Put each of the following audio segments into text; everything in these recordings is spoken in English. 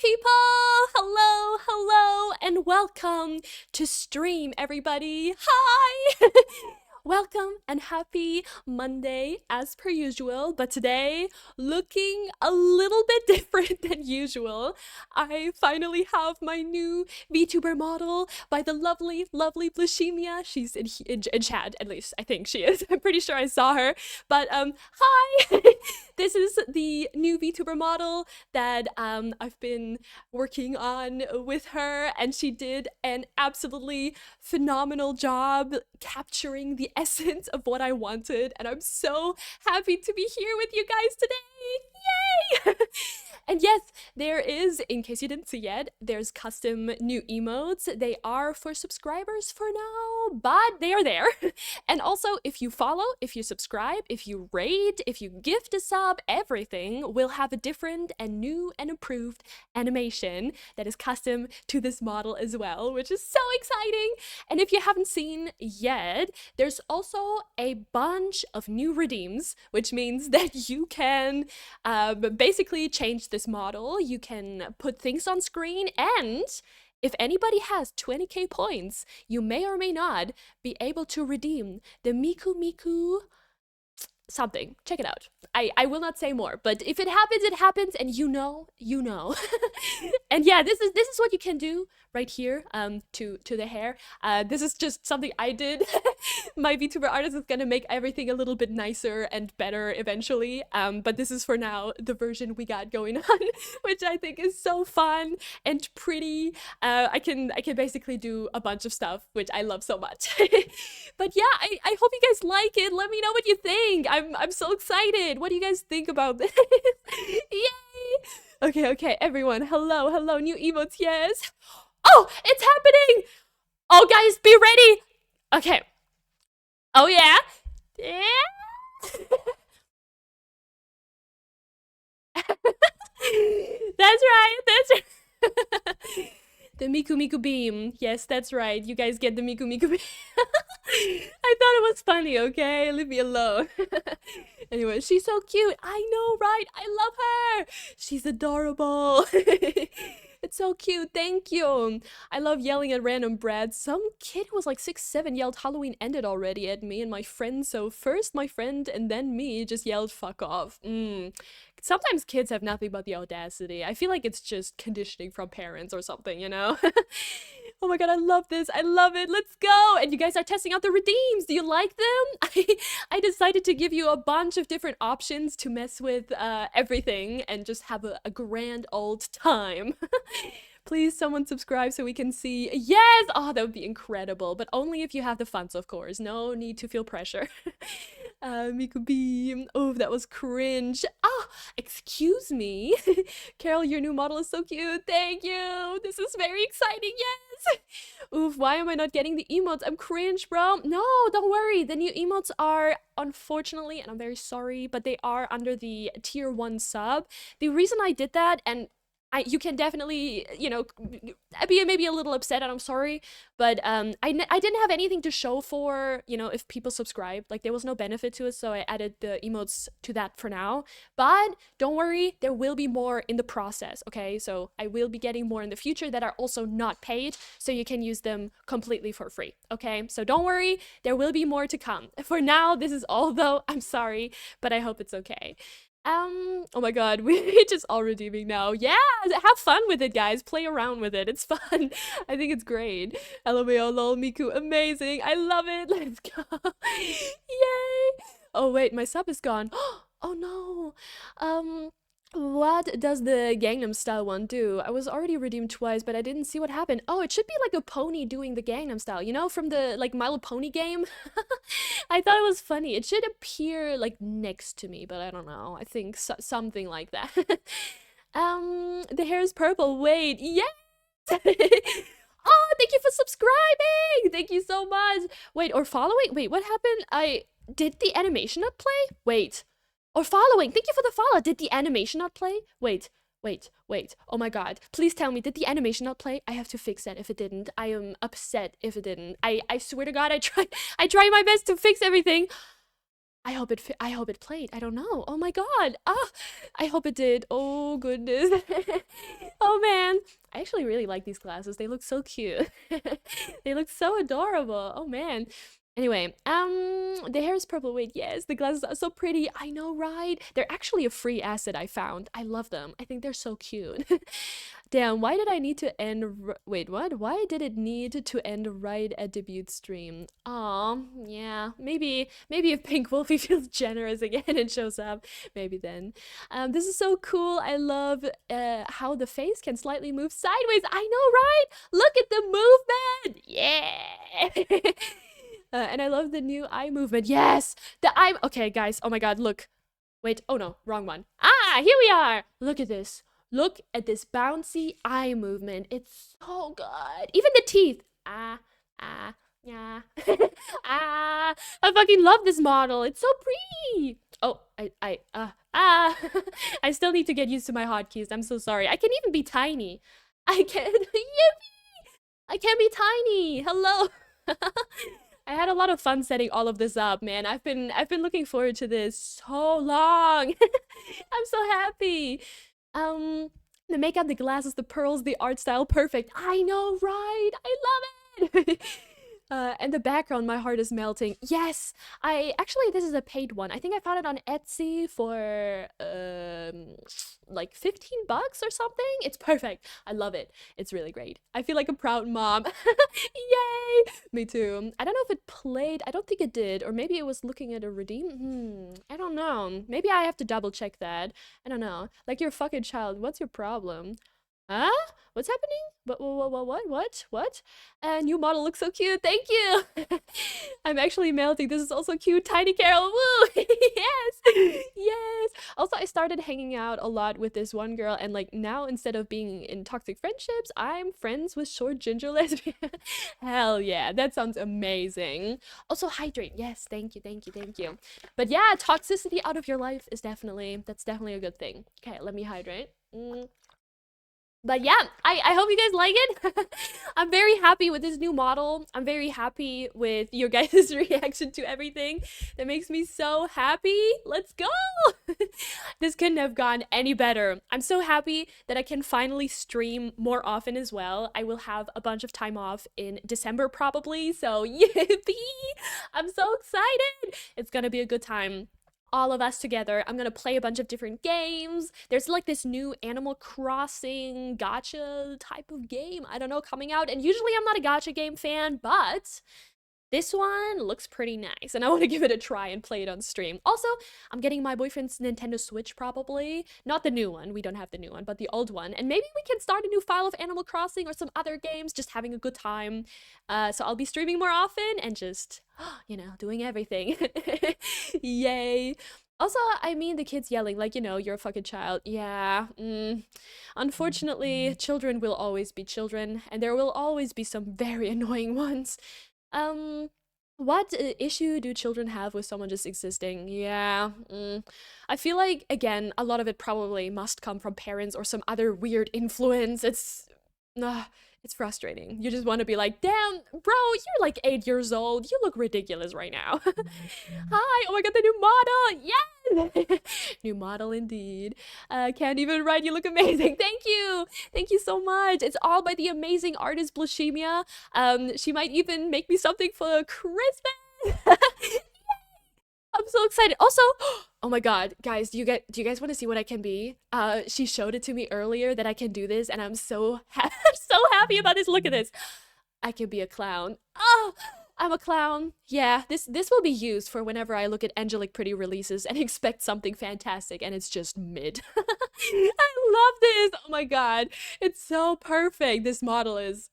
people! Hello, hello, and welcome to stream, everybody. Hi! Welcome and happy Monday as per usual, but today looking a little bit different than usual. I finally have my new VTuber model by the lovely, lovely Blushemia. She's in chat, at least I think she is. I'm pretty sure I saw her. But hi! This is the new VTuber model that I've been working on with her, and she did an absolutely phenomenal job capturing the essence of what I wanted, and I'm so happy to be here with you guys today. Yay! And yes, there is, in case you didn't see yet, there's custom new emotes. They are for subscribers for now, but they are there. And also, if you follow, if you subscribe, if you rate, if you gift a sub, everything will have a different and new and improved animation that is custom to this model as well, which is so exciting. And if you haven't seen yet, there's also a bunch of new redeems, which means that you can basically change this model. You can put things on screen, and if anybody has 20k points, you may or may not be able to redeem the Miku Miku something. Check it out. I will not say more, but if it happens, and you know. And yeah, this is what you can do right here to the hair. This is just something I did. My VTuber artist is gonna make everything a little bit nicer and better eventually, but this is for now the version we got going on, which I think is so fun and pretty. I can basically do a bunch of stuff, which I love so much. But yeah, I hope you guys like it. Let me know what you think. I'm so excited. What do you guys think about this? Yay! Okay, everyone. Hello, new emotes, yes. Oh, it's happening! Oh, guys, be ready! Okay. Oh, yeah? Yeah? That's right, The Miku Miku beam. Yes, that's right. You guys get the Miku Miku beam. I thought it was funny, okay? Leave me alone. Anyway, she's so cute. I know, right? I love her. She's adorable. It's so cute. Thank you. I love yelling at random brats. Some kid who was like 6, 7 yelled Halloween ended already at me and my friend. So first my friend and then me just yelled fuck off. Sometimes kids have nothing but the audacity. I feel like it's just conditioning from parents or something, you know? Oh my god, I love this. I love it. Let's go. And you guys are testing out the redeems. Do you like them? I decided to give you a bunch of different options to mess with everything and just have a grand old time. Please, someone subscribe so we can see. Yes! Oh, that would be incredible. But only if you have the funds, of course. No need to feel pressure. Miku Beam. Oh, that was cringe. Oh, excuse me. Carol, your new model is so cute. Thank you. This is very exciting. Yes. Oof, why am I not getting the emotes? I'm cringe, bro. No, don't worry. The new emotes are, unfortunately, and I'm very sorry, but they are under the tier 1 sub. The reason I did that, and you can definitely, you know, be maybe a little upset, and I'm sorry, but I didn't have anything to show for, you know, if people subscribed. Like, there was no benefit to it, so I added the emotes to that for now. But don't worry, there will be more in the process, okay? So I will be getting more in the future that are also not paid, so you can use them completely for free, okay? So don't worry, there will be more to come. For now, this is all, though. I'm sorry, but I hope it's okay. Oh my god, we're just all redeeming now. Yeah, have fun with it, guys. Play around with it. It's fun. I think it's great. LMAO, lol, Miku, amazing. I love it. Let's go. Yay. Oh wait, my sub is gone. Oh no. What does the Gangnam Style one do? I was already redeemed twice, but I didn't see what happened. Oh, it should be like a pony doing the Gangnam Style, you know, from the like My Little Pony game. I thought it was funny. It should appear like next to me, but I don't know. I think something like that. The hair is purple. Wait, yes. Oh, thank you for subscribing. Thank you so much. Wait, or following? Wait, what happened? Did the animation not play? Wait. Or following. Thank you for the follow. Did the animation not play? Wait. Oh my god. Please tell me, did the animation not play? I have to fix that if it didn't. I am upset if it didn't. I swear to god, I try my best to fix everything. I hope it played. I don't know. Oh my god. Ah, I hope it did. Oh goodness. Oh man. I actually really like these glasses. They look so cute. They look so adorable. Oh man. Anyway, the hair is purple. Wait, yes, the glasses are so pretty. I know, right? They're actually a free asset I found. I love them. I think they're so cute. Damn, why did I need to end? Wait, what? Why did it need to end right at debut stream? Aw, yeah. Maybe if Pink Wolfie feels generous again and shows up, maybe then. This is so cool. I love how the face can slightly move sideways. I know, right? Look at the movement. Yeah. And I love the new eye movement. Yes, the eye. Okay, guys. Oh my God, look. Wait. Oh no, wrong one. Ah, here we are. Look at this. Look at this bouncy eye movement. It's so good. Even the teeth. Ah, ah, yeah. Ah, I fucking love this model. It's so pretty. Oh, I still need to get used to my hotkeys. I'm so sorry. I can even be tiny. I can, yippee! I can be tiny. Hello. I had a lot of fun setting all of this up, man. I've been looking forward to this so long. I'm so happy. The makeup, the glasses, the pearls, the art style, perfect. I know, right? I love it. And the background, my heart is melting. Yes, this is a paid one. I think I found it on Etsy for like 15 bucks or something. It's perfect. I love it. It's really great. I feel like a proud mom. Yay! Me too. I don't know if it played. I don't think it did. Or maybe it was looking at a redeem. I don't know. Maybe I have to double check that. I don't know. Like, you're a fucking child. What's your problem? Huh? What's happening? What? New model looks so cute. Thank you. I'm actually melting. This is also cute. Tiny Carol. Woo! Yes. Yes. Also, I started hanging out a lot with this one girl, and like now instead of being in toxic friendships, I'm friends with short ginger lesbian. Hell yeah. That sounds amazing. Also, hydrate. Yes. Thank you. But yeah, toxicity out of your life is that's definitely a good thing. Okay, let me hydrate. But yeah, I hope you guys like it. I'm very happy with this new model. I'm very happy with your guys' reaction to everything. That makes me so happy. Let's go! This couldn't have gone any better. I'm so happy that I can finally stream more often as well. I will have a bunch of time off in December probably, so yippee! I'm so excited! It's gonna be a good time. All of us together. I'm gonna play a bunch of different games. There's like this new Animal Crossing gacha type of game, I don't know, coming out. And usually I'm not a gacha game fan, but this one looks pretty nice, and I want to give it a try and play it on stream. Also, I'm getting my boyfriend's Nintendo Switch probably. Not the new one, we don't have the new one, but the old one. And maybe we can start a new file of Animal Crossing or some other games, just having a good time. So I'll be streaming more often and just, doing everything. Yay. Also, I mean the kids yelling, like, you're a fucking child. Yeah. Unfortunately, children will always be children, and there will always be some very annoying ones. What issue do children have with someone just existing? Yeah, I feel like, again, a lot of it probably must come from parents or some other weird influence. It's frustrating. You just want to be like, damn, bro, you're like 8 years old. You look ridiculous right now. Hi, oh my god, the new model. Yes! New model indeed. Can't even write. You look amazing. Thank you. Thank you so much. It's all by the amazing artist Blushemia. She might even make me something for Christmas. I'm so excited. Also, oh my god, guys, do you guys want to see what I can be? She showed it to me earlier that I can do this, and I'm so so happy about this. Look at this. I can be a clown. Oh, I'm a clown. Yeah, this will be used for whenever I look at Angelic Pretty releases and expect something fantastic, and it's just mid. I love this. Oh my god, it's so perfect. This model is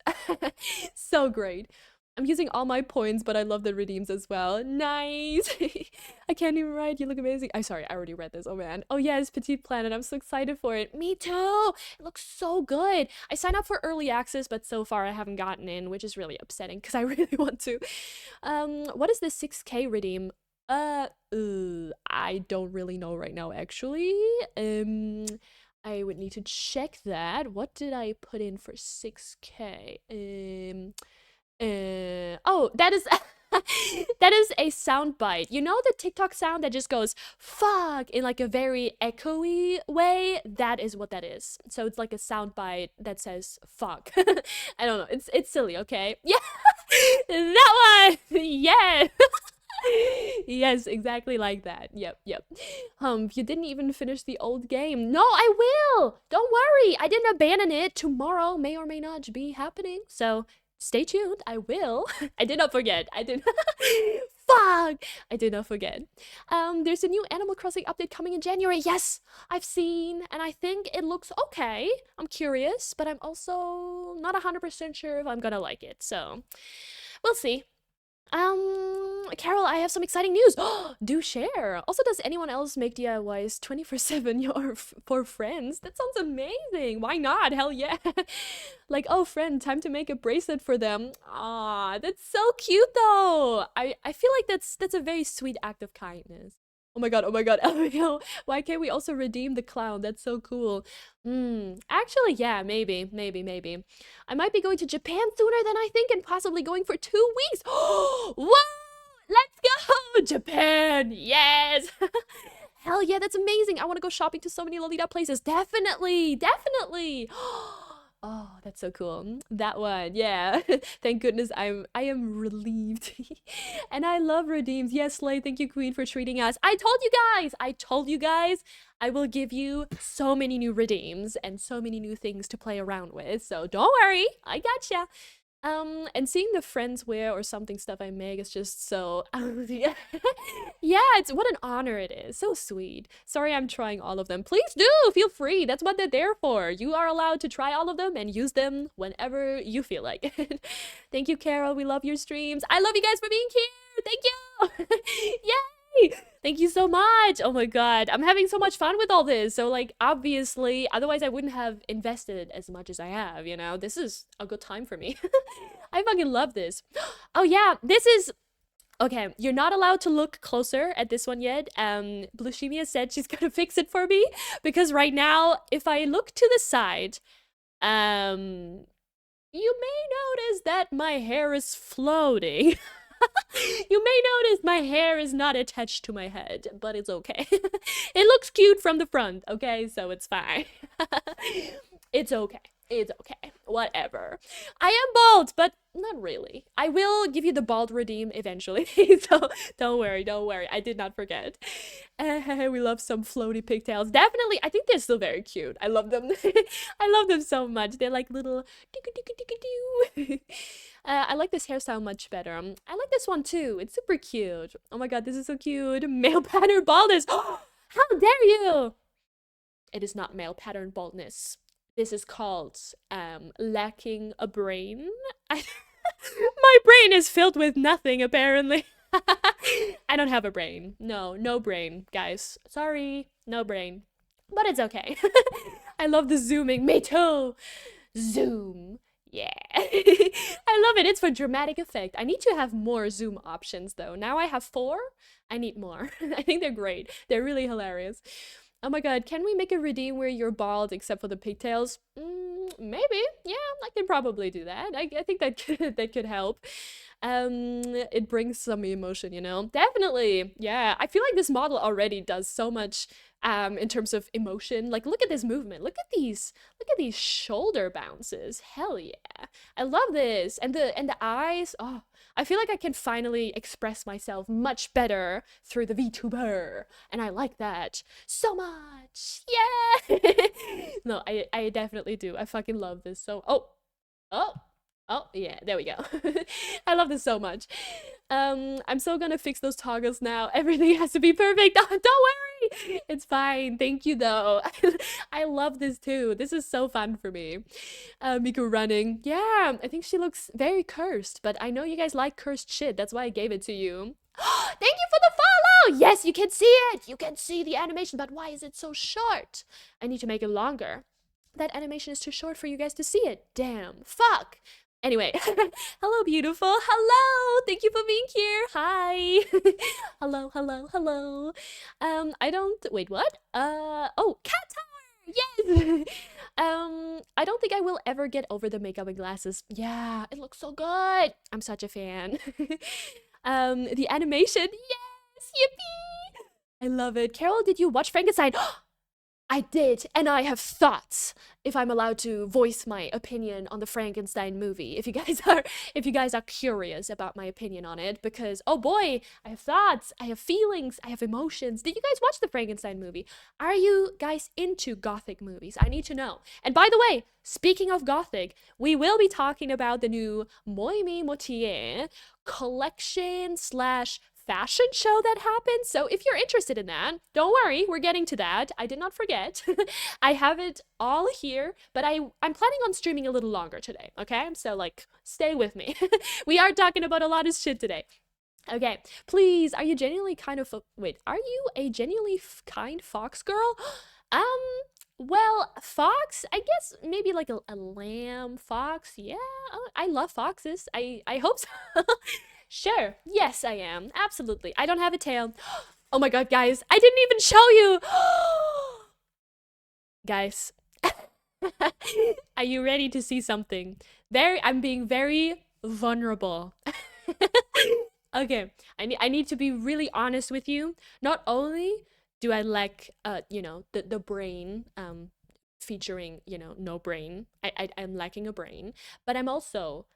so great. I'm using all my points, but I love the redeems as well. Nice. I can't even write. You look amazing. I'm sorry, I already read this. Oh man. Oh yes, Petite Planet. I'm so excited for it. Me too. It looks so good. I signed up for early access, but so far I haven't gotten in, which is really upsetting because I really want to. What is this 6K redeem? I don't really know right now, actually. I would need to check that. What did I put in for 6K? Oh, that is That is a sound bite. You know the TikTok sound that just goes fuck in like a very echoey way? That is what that is. So it's like a sound bite that says fuck. I don't know. It's silly, okay? Yeah. That one. Yeah. Yes, exactly like that. Yep, yep. You didn't even finish the old game. No, I will. Don't worry. I didn't abandon it. Tomorrow may or may not be happening. So stay tuned. I will. I did not forget. I did. Fuck! I did not forget. There's a new Animal Crossing update coming in January. Yes, I've seen, and I think it looks okay. I'm curious, but I'm also not 100% sure if I'm gonna like it. So we'll see. Carol, I have some exciting news. Do share. Also, does anyone else make DIYs 24/7 or for friends? That sounds amazing. Why not? Hell yeah. Like, oh, friend, time to make a bracelet for them. Ah, that's so cute though. I feel like that's a very sweet act of kindness. Oh my god, oh my god, LMAO. Why can't we also redeem the clown? That's so cool. Actually, yeah, maybe. I might be going to Japan sooner than I think and possibly going for 2 weeks. Whoa! Let's go! Japan! Yes! Hell yeah, that's amazing. I want to go shopping to so many Lolita places. Definitely! Oh, that's so cool. That one, yeah. Thank goodness I am relieved. And I love redeems. Yes, Slay, thank you, Queen, for treating us. I told you guys, I will give you so many new redeems and so many new things to play around with. So don't worry, I gotcha. And seeing the friends wear or something stuff I make is just so yeah. Yeah, it's what an honor it is. So sweet. Sorry I'm trying all of them. Please do feel free. That's what they're there for. You are allowed to try all of them and use them whenever you feel like it. Thank you, Carol. We love your streams. I love you guys for being here. Thank you. Yay! Thank you so much. Oh my god. I'm having so much fun with all this. So like obviously, otherwise I wouldn't have invested as much as I have, you know. This is a good time for me. I fucking love this. Oh yeah, this is okay. You're not allowed to look closer at this one yet. Blushemia said she's gonna fix it for me because right now, if I look to the side, you may notice that my hair is floating. You may notice my hair is not attached to my head, but it's okay. It looks cute from the front, okay? So it's fine. It's okay. It's okay. Whatever. I am bald, but not really. I will give you the bald redeem eventually. So don't worry. I did not forget. We love some floaty pigtails. Definitely. I think they're still very cute. I love them. I love them so much. They're like little doo-doo-doo-doo-doo. I like this hairstyle much better. I like this one too. It's super cute. Oh my god, this is so cute. Male pattern baldness. How dare you? It is not male pattern baldness. This is called lacking a brain. My brain is filled with nothing, apparently. I don't have a brain. No brain, guys. Sorry, no brain. But it's okay. I love the zooming. Me too. Zoom. Yeah. I love it. It's for dramatic effect. I need to have more zoom options, though. Now I have 4. I need more. I think they're great. They're really hilarious. Oh my god, can we make a redeem where you're bald except for the pigtails? Maybe. Yeah, I can probably do that. I think that could help. It brings some emotion, you know? Definitely. Yeah, I feel like this model already does so much in terms of emotion. Like, look at this movement. Look at these shoulder bounces. Hell yeah. I love this. And the eyes. Oh, I feel like I can finally express myself much better through the VTuber. And I like that so much. Yeah. No, I definitely do. I fucking love this. So, oh, yeah, there we go. I love this so much. I'm so gonna fix those toggles now. Everything has to be perfect. Oh, don't worry. It's fine. Thank you, though. I love this, too. This is so fun for me. Miku running. Yeah, I think she looks very cursed, but I know you guys like cursed shit. That's why I gave it to you. Thank you for the follow! Yes, you can see it. You can see the animation, but why is it so short? I need to make it longer. That animation is too short for you guys to see it. Damn. Fuck. Anyway, hello, beautiful. Hello. Thank you for being here. Hi. Hello. I don't, wait, what? Oh, cat tower. Yes. I don't think I will ever get over the makeup and glasses. Yeah, it looks so good. I'm such a fan. The animation, yes, yippee! I love it. Carol, did you watch Frankenstein? I did, and I have thoughts. If I'm allowed to voice my opinion on the Frankenstein movie, if you guys are curious about my opinion on it, because oh boy, I have thoughts, I have feelings, I have emotions. Did you guys watch the Frankenstein movie? Are you guys into gothic movies? I need to know. And by the way, speaking of gothic, we will be talking about the new Moi Mi Motier collection slash fashion show that happened. So if you're interested in that, don't worry, we're getting to that. I did not forget. I have it all here, but I'm planning on streaming a little longer today, okay? So like, stay with me. We are talking about a lot of shit today. Okay, please, are you genuinely kind of wait, are you a genuinely kind fox girl? Well, fox, I guess maybe like a lamb fox. Yeah, I love foxes. I hope so. Sure. Yes, I am. Absolutely. I don't have a tail. Oh my god, guys. I didn't even show you. Guys. Are you ready to see something? I'm being very vulnerable. Okay. I need to be really honest with you. Not only do I lack the brain featuring, no brain. I'm lacking a brain, but I'm also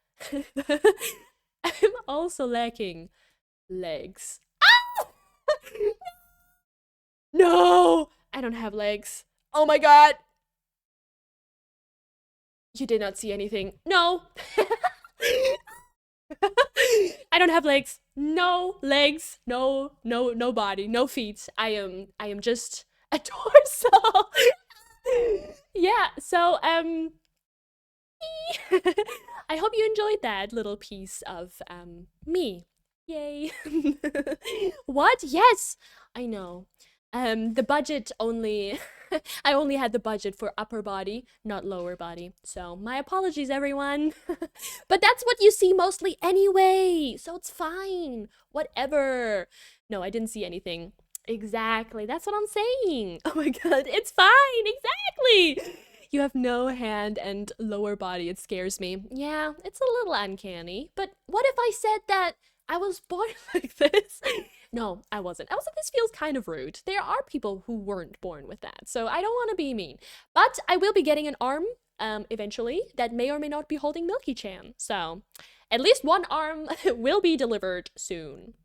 I'm also lacking legs. Ah! No! I don't have legs. Oh my god! You did not see anything. No! I don't have legs. No legs. No body. No feet. I am just a torso. Yeah, so I hope you enjoyed that little piece of me. Yay. What? Yes. I know. The budget only I only had the budget for upper body, not lower body. So, my apologies everyone. But that's what you see mostly anyway. So it's fine. Whatever. No, I didn't see anything. Exactly. That's what I'm saying. Oh my god, it's fine. Exactly. You have no hand and lower body. It scares me. Yeah, it's a little uncanny. But what if I said that I was born like this? No, I wasn't. This feels kind of rude. There are people who weren't born with that, so I don't want to be mean. But I will be getting an arm eventually that may or may not be holding Milky-chan. So at least one arm will be delivered soon.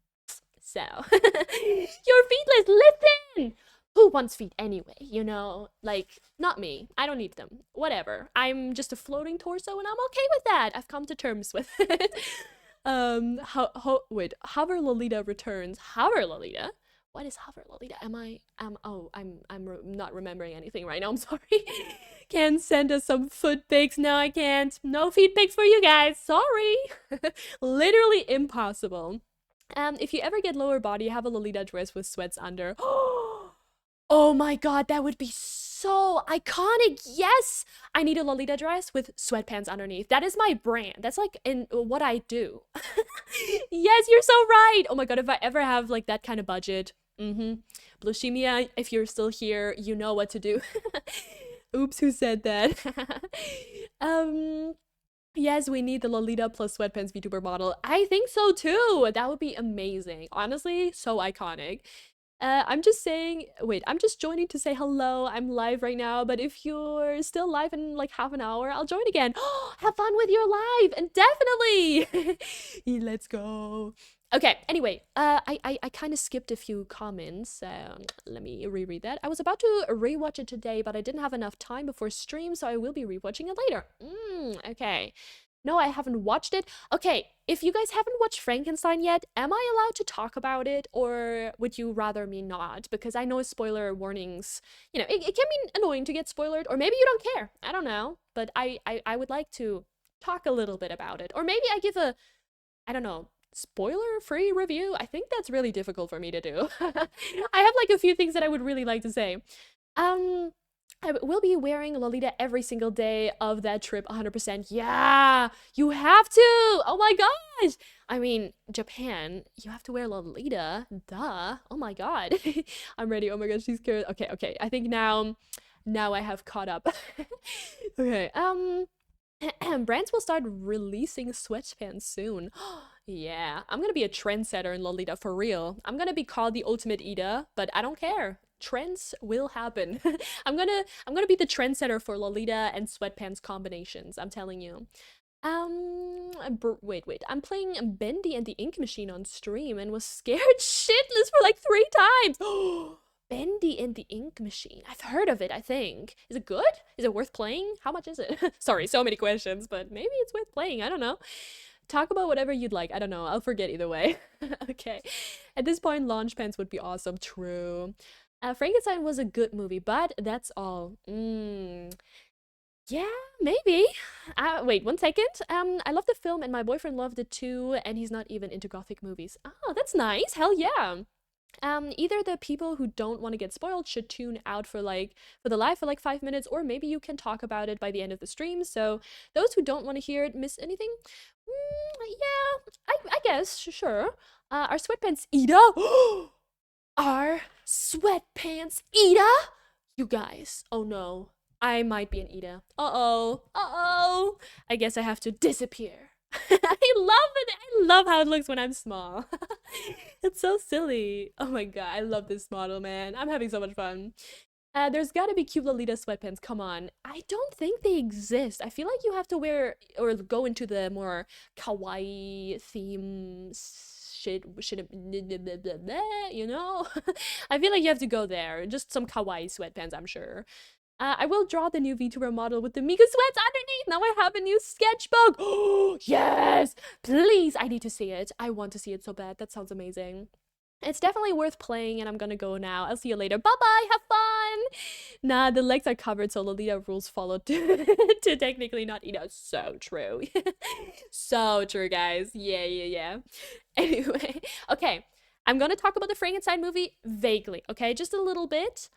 So, you're feetless, listen! Who wants feet anyway, Like, not me. I don't need them. Whatever. I'm just a floating torso and I'm okay with that. I've come to terms with it. Wait, Hover Lolita returns. Hover Lolita? What is Hover Lolita? I'm not remembering anything right now. I'm sorry. Can send us some foot pics. No, I can't. No feet pics for you guys. Sorry. Literally impossible. If you ever get lower body, have a Lolita dress with sweats under. Oh my god, that would be so iconic. Yes, I need a Lolita dress with sweatpants underneath. That is my brand. That's like in what I do. Yes, you're so right. Oh my god, if I ever have like that kind of budget. Blushemia, if you're still here, you know what to do. Oops, who said that? Yes, we need the Lolita plus sweatpants VTuber model. I think so too. That would be amazing. Honestly, so iconic. I'm just saying, wait, I'm just joining to say hello. I'm live right now, but if you're still live in like half an hour, I'll join again. Have fun with your live, and definitely. Let's go. Okay, anyway, I kind of skipped a few comments. Let me reread that. I was about to rewatch it today, but I didn't have enough time before stream, so I will be rewatching it later. Okay. No, I haven't watched it. Okay, if you guys haven't watched Frankenstein yet, am I allowed to talk about it, or would you rather me not? Because I know spoiler warnings, it can be annoying to get spoiled, or maybe you don't care. I don't know, but I would like to talk a little bit about it. Or maybe I give a, I don't know, spoiler-free review. I think that's really difficult for me to do. I have like a few things that I would really like to say. I will be wearing Lolita every single day of that trip, 100%. Yeah, you have to. Oh my gosh. I mean, Japan, you have to wear Lolita. Duh. Oh my god. I'm ready. Oh my gosh, she's scared. Okay. I think now I have caught up. Okay. Brands will start releasing sweatpants soon. Yeah, I'm gonna be a trendsetter in Lolita for real. I'm gonna be called the ultimate Ida, but I don't care. Trends will happen. I'm gonna be the trendsetter for Lolita and sweatpants combinations. I'm telling you. Wait. I'm playing Bendy and the Ink Machine on stream and was scared shitless for like 3 times. Bendy and the Ink Machine. I've heard of it, I think. Is it good? Is it worth playing? How much is it? Sorry, so many questions, but maybe it's worth playing. I don't know. Talk about whatever you'd like. I don't know. I'll forget either way. Okay. At this point, Launch Pants would be awesome. True. Frankenstein was a good movie, but that's all. Yeah, maybe. Wait, 1 second. I love the film and my boyfriend loved it too, and he's not even into gothic movies. Oh, that's nice. Hell yeah. Either the people who don't want to get spoiled should tune out for the live for like 5 minutes, or maybe you can talk about it by the end of the stream. So those who don't want to hear it miss anything. Yeah, I guess sure. Are sweatpants Ida? Are sweatpants Ida? You guys, oh no. I might be an Ida. Uh-oh. Uh-oh. I guess I have to disappear. I love it. I love how it looks when I'm small. It's so silly. Oh my god, I love this model, man. I'm having so much fun. There's gotta be cute Lolita sweatpants. Come on. I don't think they exist. I feel like you have to wear or go into the more kawaii theme shit, you know? I feel like you have to go there. Just some kawaii sweatpants, I'm sure. I will draw the new VTuber model with the Miku sweats underneath. Now I have a new sketchbook. Oh, yes. Please, I need to see it. I want to see it so bad. That sounds amazing. It's definitely worth playing, and I'm gonna go now. I'll see you later. Bye-bye. Have fun. Nah, the legs are covered, so Lolita rules followed to technically not eat out. So true. So true, guys. Yeah. Anyway, okay. I'm gonna talk about the Frankenstein movie vaguely, okay? Just a little bit.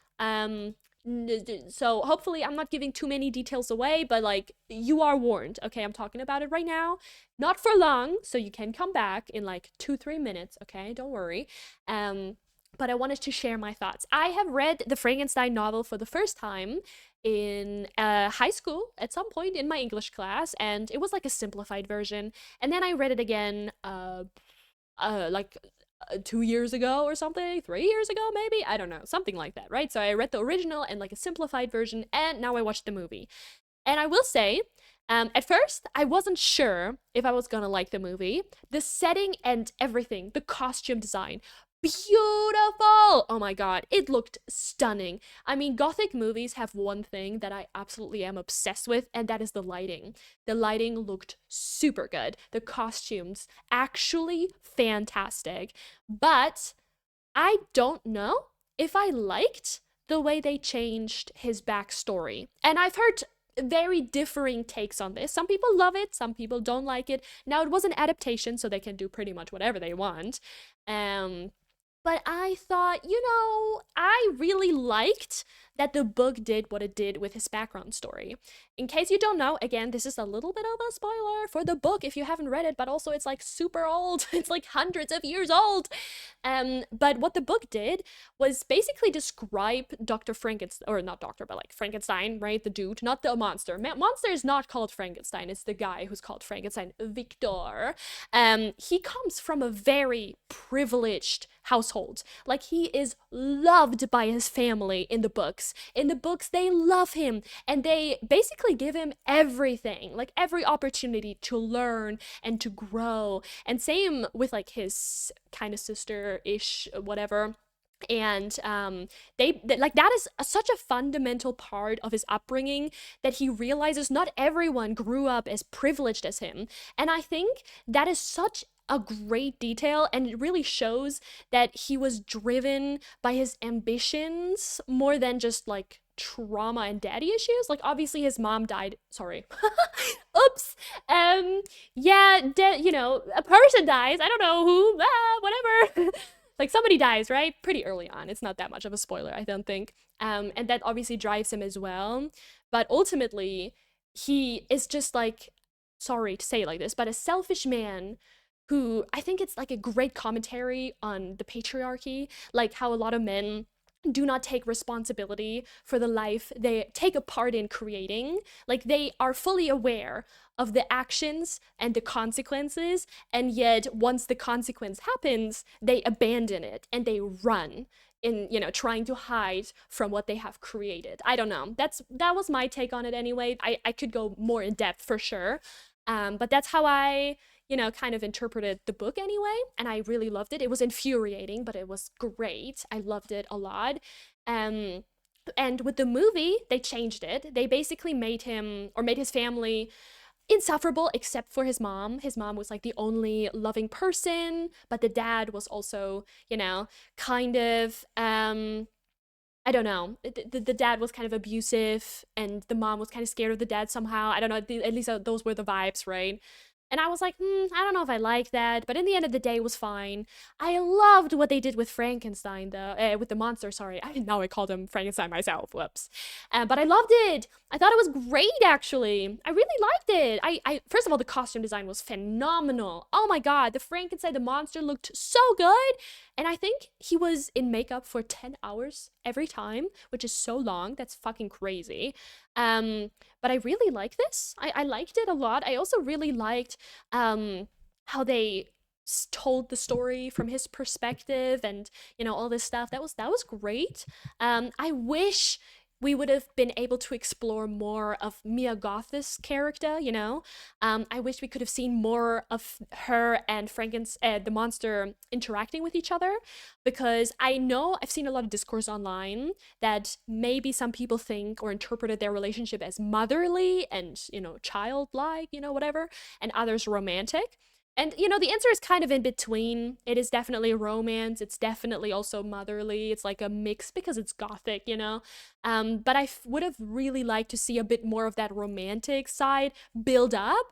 So hopefully I'm not giving too many details away, but like you are warned, okay? I'm talking about it right now. Not for long, so you can come back in like 2-3 minutes, okay? Don't worry. But I wanted to share my thoughts. I have read the Frankenstein novel for the first time in high school at some point in my English class, and it was like a simplified version. And then I read it again like 2 years ago or something, 3 years ago maybe, I don't know, something like that, right? So I read the original and like a simplified version, and now I watched the movie. And I will say, at first I wasn't sure if I was gonna like the movie. The setting and everything, the costume design, beautiful. Oh my god, it looked stunning. I mean, gothic movies have one thing that I absolutely am obsessed with, and that is the lighting. The lighting looked super good. The costumes actually fantastic. But I don't know if I liked the way they changed his backstory. And I've heard very differing takes on this. Some people love it, some people don't like it. Now, it was an adaptation, so they can do pretty much whatever they want. But I thought, I really liked that the book did what it did with his background story. In case you don't know, again, this is a little bit of a spoiler for the book if you haven't read it, but also it's like super old. It's like hundreds of years old. But what the book did was basically describe Dr. Frankenstein, or not Doctor, but like Frankenstein, right? The dude, not the monster. Monster is not called Frankenstein. It's the guy who's called Frankenstein, Victor. He comes from a very privileged household. Like, he is loved by his family in the books. In the books, they love him, and they basically give him everything, like every opportunity to learn and to grow. And same with like his kind of sister-ish, whatever. And like that is such a fundamental part of his upbringing, that he realizes not everyone grew up as privileged as him. And I think that is such a great detail, and it really shows that he was driven by his ambitions more than just like trauma and daddy issues. Like, obviously his mom died, sorry. Oops. Yeah, a person dies, I don't know who, whatever. Like, somebody dies, right? Pretty early on. It's not that much of a spoiler, I don't think. And that obviously drives him as well. But ultimately, he is just like, sorry to say it like this, but a selfish man who, I think it's like a great commentary on the patriarchy, like how a lot of men do not take responsibility for the life they take a part in creating. Like they are fully aware of the actions and the consequences, and yet once the consequence happens, they abandon it and they run in, trying to hide from what they have created. I don't know. That was my take on it anyway. I could go more in depth for sure. But that's how I kind of interpreted the book anyway, and I really loved it. It was infuriating, but it was great. I loved it a lot. Um, and with the movie, they changed it. They basically made him, or made his family, insufferable except for his mom. His mom was like the only loving person, but the dad was also, kind of I don't know. The dad was kind of abusive, and the mom was kind of scared of the dad somehow. I don't know. At least those were the vibes, right? And I was like, I don't know if I like that. But in the end of the day, it was fine. I loved what they did with Frankenstein, though. With the monster, sorry. Now I called him Frankenstein myself. Whoops. But I loved it. I thought it was great, actually. I really liked it. First of all, the costume design was phenomenal. Oh my god, the Frankenstein, the monster looked so good. And I think he was in makeup for 10 hours every time, which is so long. That's fucking crazy. But I really like this. I liked it a lot. I also really liked how they told the story from his perspective, and all this stuff. That was great. I wish we would have been able to explore more of Mia Goth's character, I wish we could have seen more of her and the monster interacting with each other, because I know I've seen a lot of discourse online that maybe some people think or interpreted their relationship as motherly and, childlike, whatever, and others romantic. And, the answer is kind of in between. It is definitely a romance. It's definitely also motherly. It's like a mix because it's gothic. But I would have really liked to see a bit more of that romantic side build up.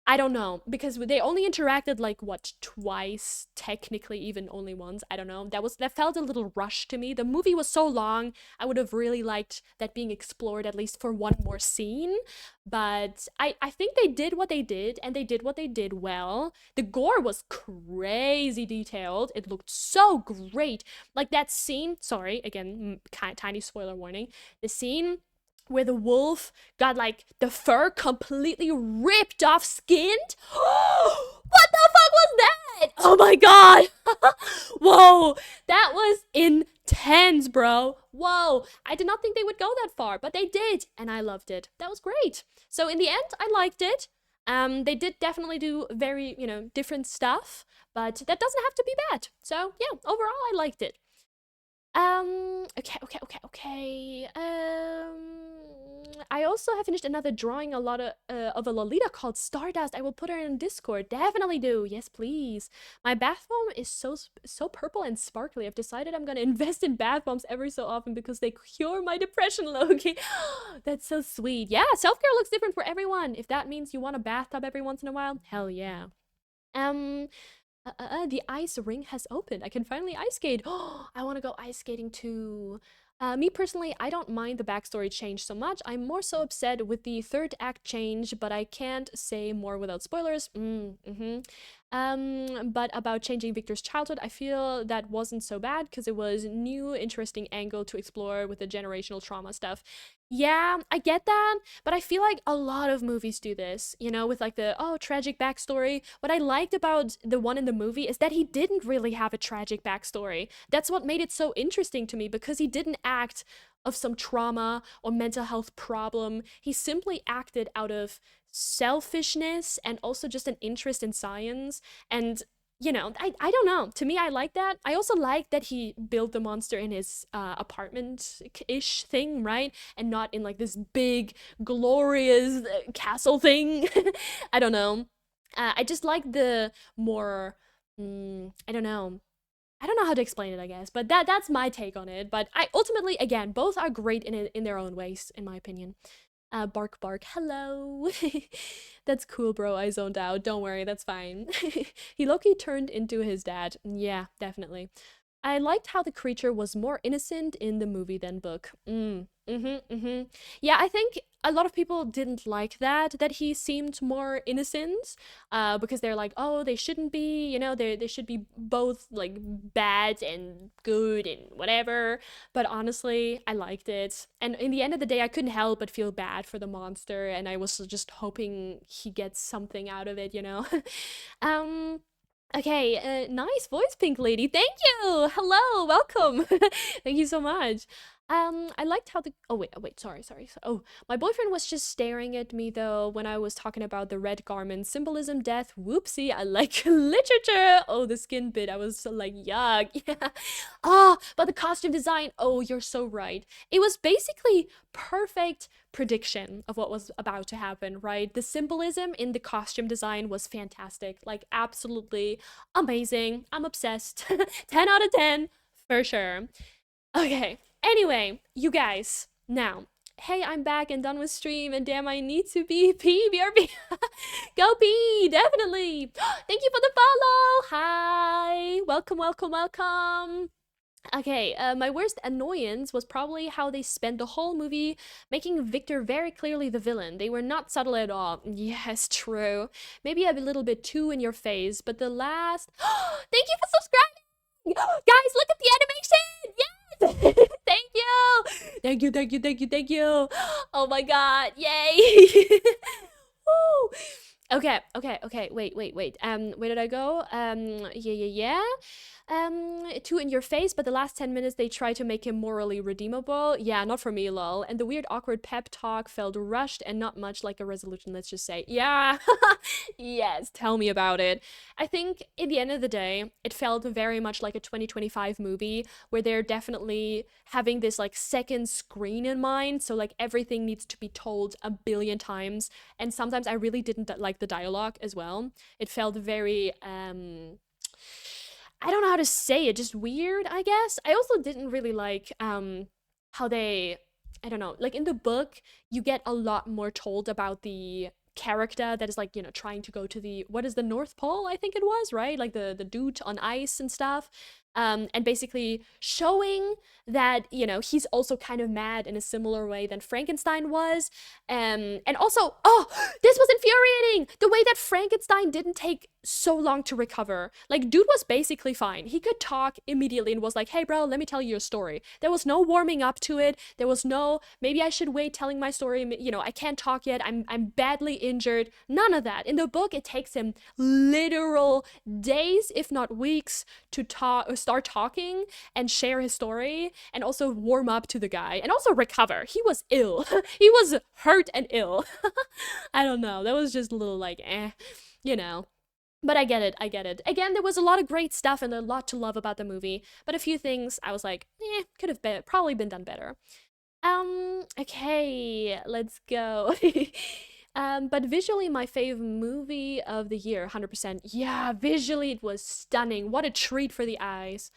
I don't know, because they only interacted like what, twice, technically even only once. I don't know. That felt a little rushed to me. The movie was so long. I would have really liked that being explored at least for one more scene. But I think they did what they did, and they did what they did well. The gore was crazy detailed. It looked so great. Like that scene, sorry, again, tiny spoiler warning. The scene where the wolf got like the fur completely ripped off, skinned. What the fuck was that? Oh my god. Whoa, that was intense, bro. Whoa, I did not think they would go that far, but they did, and I loved it. That was great. So in the end, I liked it. They did definitely do very, different stuff, but that doesn't have to be bad. So yeah, overall, I liked it. Okay. I also have finished another drawing a lot of a Lolita called Stardust. I will put her in Discord. Definitely do. Yes, please. My bath bomb is so purple and sparkly. I've decided I'm gonna invest in bath bombs every so often because they cure my depression, Loki. That's so sweet. Yeah, self-care looks different for everyone. If that means you want a bathtub every once in a while, hell yeah. Um, the ice ring has opened. I can finally ice skate. Oh, I want to go ice skating too. Me personally, I don't mind the backstory change so much. I'm more so upset with the third act change, but I can't say more without spoilers. But about changing Victor's childhood, I feel that wasn't so bad because it was new, interesting angle to explore with the generational trauma stuff. Yeah, I get that, but I feel like a lot of movies do this, with like the, oh, tragic backstory. What I liked about the one in the movie is that he didn't really have a tragic backstory. That's what made it so interesting to me, because he didn't act of some trauma or mental health problem. He simply acted out of selfishness and also just an interest in science. And I don't know. To me, I like that. I also like that he built the monster in his apartment-ish thing, right? And not in like this big, glorious castle thing. I don't know. I just like the more, I don't know. I don't know how to explain it, I guess, but that's my take on it. But I ultimately, again, both are great in their own ways, in my opinion. Bark bark, hello. That's cool, bro. I zoned out. Don't worry, that's fine. He Loki turned into his dad. Yeah, definitely. I liked how the creature was more innocent in the movie than book. Yeah, I think a lot of people didn't like that he seemed more innocent, because they're like, oh, they shouldn't be, they should be both like bad and good and whatever. But honestly, I liked it, and in the end of the day, I couldn't help but feel bad for the monster, and I was just hoping he gets something out of it. um. Okay, nice voice, Pink Lady. Thank you. Hello, welcome. Thank you so much. I liked how the. Oh wait, sorry. Oh, my boyfriend was just staring at me though when I was talking about the red garment symbolism, death. Whoopsie, I like literature. Oh, the skin bit. I was so like, yuck. Yeah. Oh, but the costume design. Oh, you're so right. It was basically perfect prediction of what was about to happen, right? The symbolism in the costume design was fantastic. Like, absolutely amazing. I'm obsessed. 10 out of 10 for sure. Okay. Anyway, you guys, now, hey, I'm back and done with stream, and damn, I need to be pee, BRB. Go pee, definitely. Thank you for the follow. Hi. Welcome. Okay, my worst annoyance was probably how they spent the whole movie making Victor very clearly the villain. They were not subtle at all. Yes, true. Maybe a little bit too in your face, but the last. Thank you for subscribing! Guys, look at the animation! Yes! Thank you. Oh my god, yay! Woo! Okay. Wait. Where did I go? Yeah. Two in your face, but the last 10 minutes they try to make him morally redeemable. Yeah, not for me, lol. And the weird, awkward pep talk felt rushed and not much like a resolution, let's just say. Yeah. Yes, tell me about it. I think, in the end of the day, it felt very much like a 2025 movie where they're definitely having this, like, second screen in mind. So, like, everything needs to be told a billion times, and sometimes I really didn't like the dialogue as well. It felt very I don't know how to say it, just weird, I guess. I also didn't really like how they, I don't know, like in the book, you get a lot more told about the character that is like, trying to go to the, what is the North Pole, I think it was, right? Like the dude on ice and stuff. And basically showing that, he's also kind of mad in a similar way than Frankenstein was. And also, oh, this was infuriating! The way that Frankenstein didn't take so long to recover. Like, dude was basically fine. He could talk immediately and was like, hey, bro, let me tell you a story. There was no warming up to it. There was no, maybe I should wait telling my story. I can't talk yet. I'm badly injured. None of that. In the book, it takes him literal days, if not weeks, to talk or start talking and share his story and also warm up to the guy and also recover. He was ill. He was hurt and ill. I don't know. That was just a little like, you know. But I get it. Again, there was a lot of great stuff and a lot to love about the movie, but a few things I was like, could have probably been done better. Okay, let's go. But visually, my fave movie of the year, 100%. Yeah, visually it was stunning. What a treat for the eyes.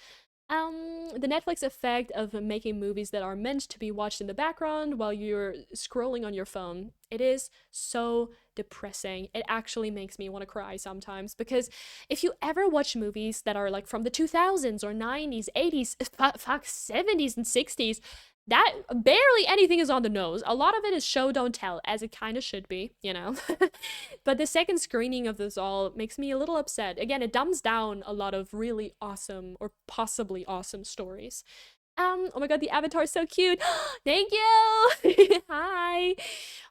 The Netflix effect of making movies that are meant to be watched in the background while you're scrolling on your phone. It is so depressing. It actually makes me want to cry sometimes because if you ever watch movies that are like from the 2000s or 90s, 80s, fuck, 70s and 60s, that barely anything is on the nose. A lot of it is show don't tell, as it kind of should be. But the second screening of this all makes me a little upset. Again, it dumbs down a lot of really awesome or possibly awesome stories. Oh my god, the avatar is so cute. Thank you. Hi.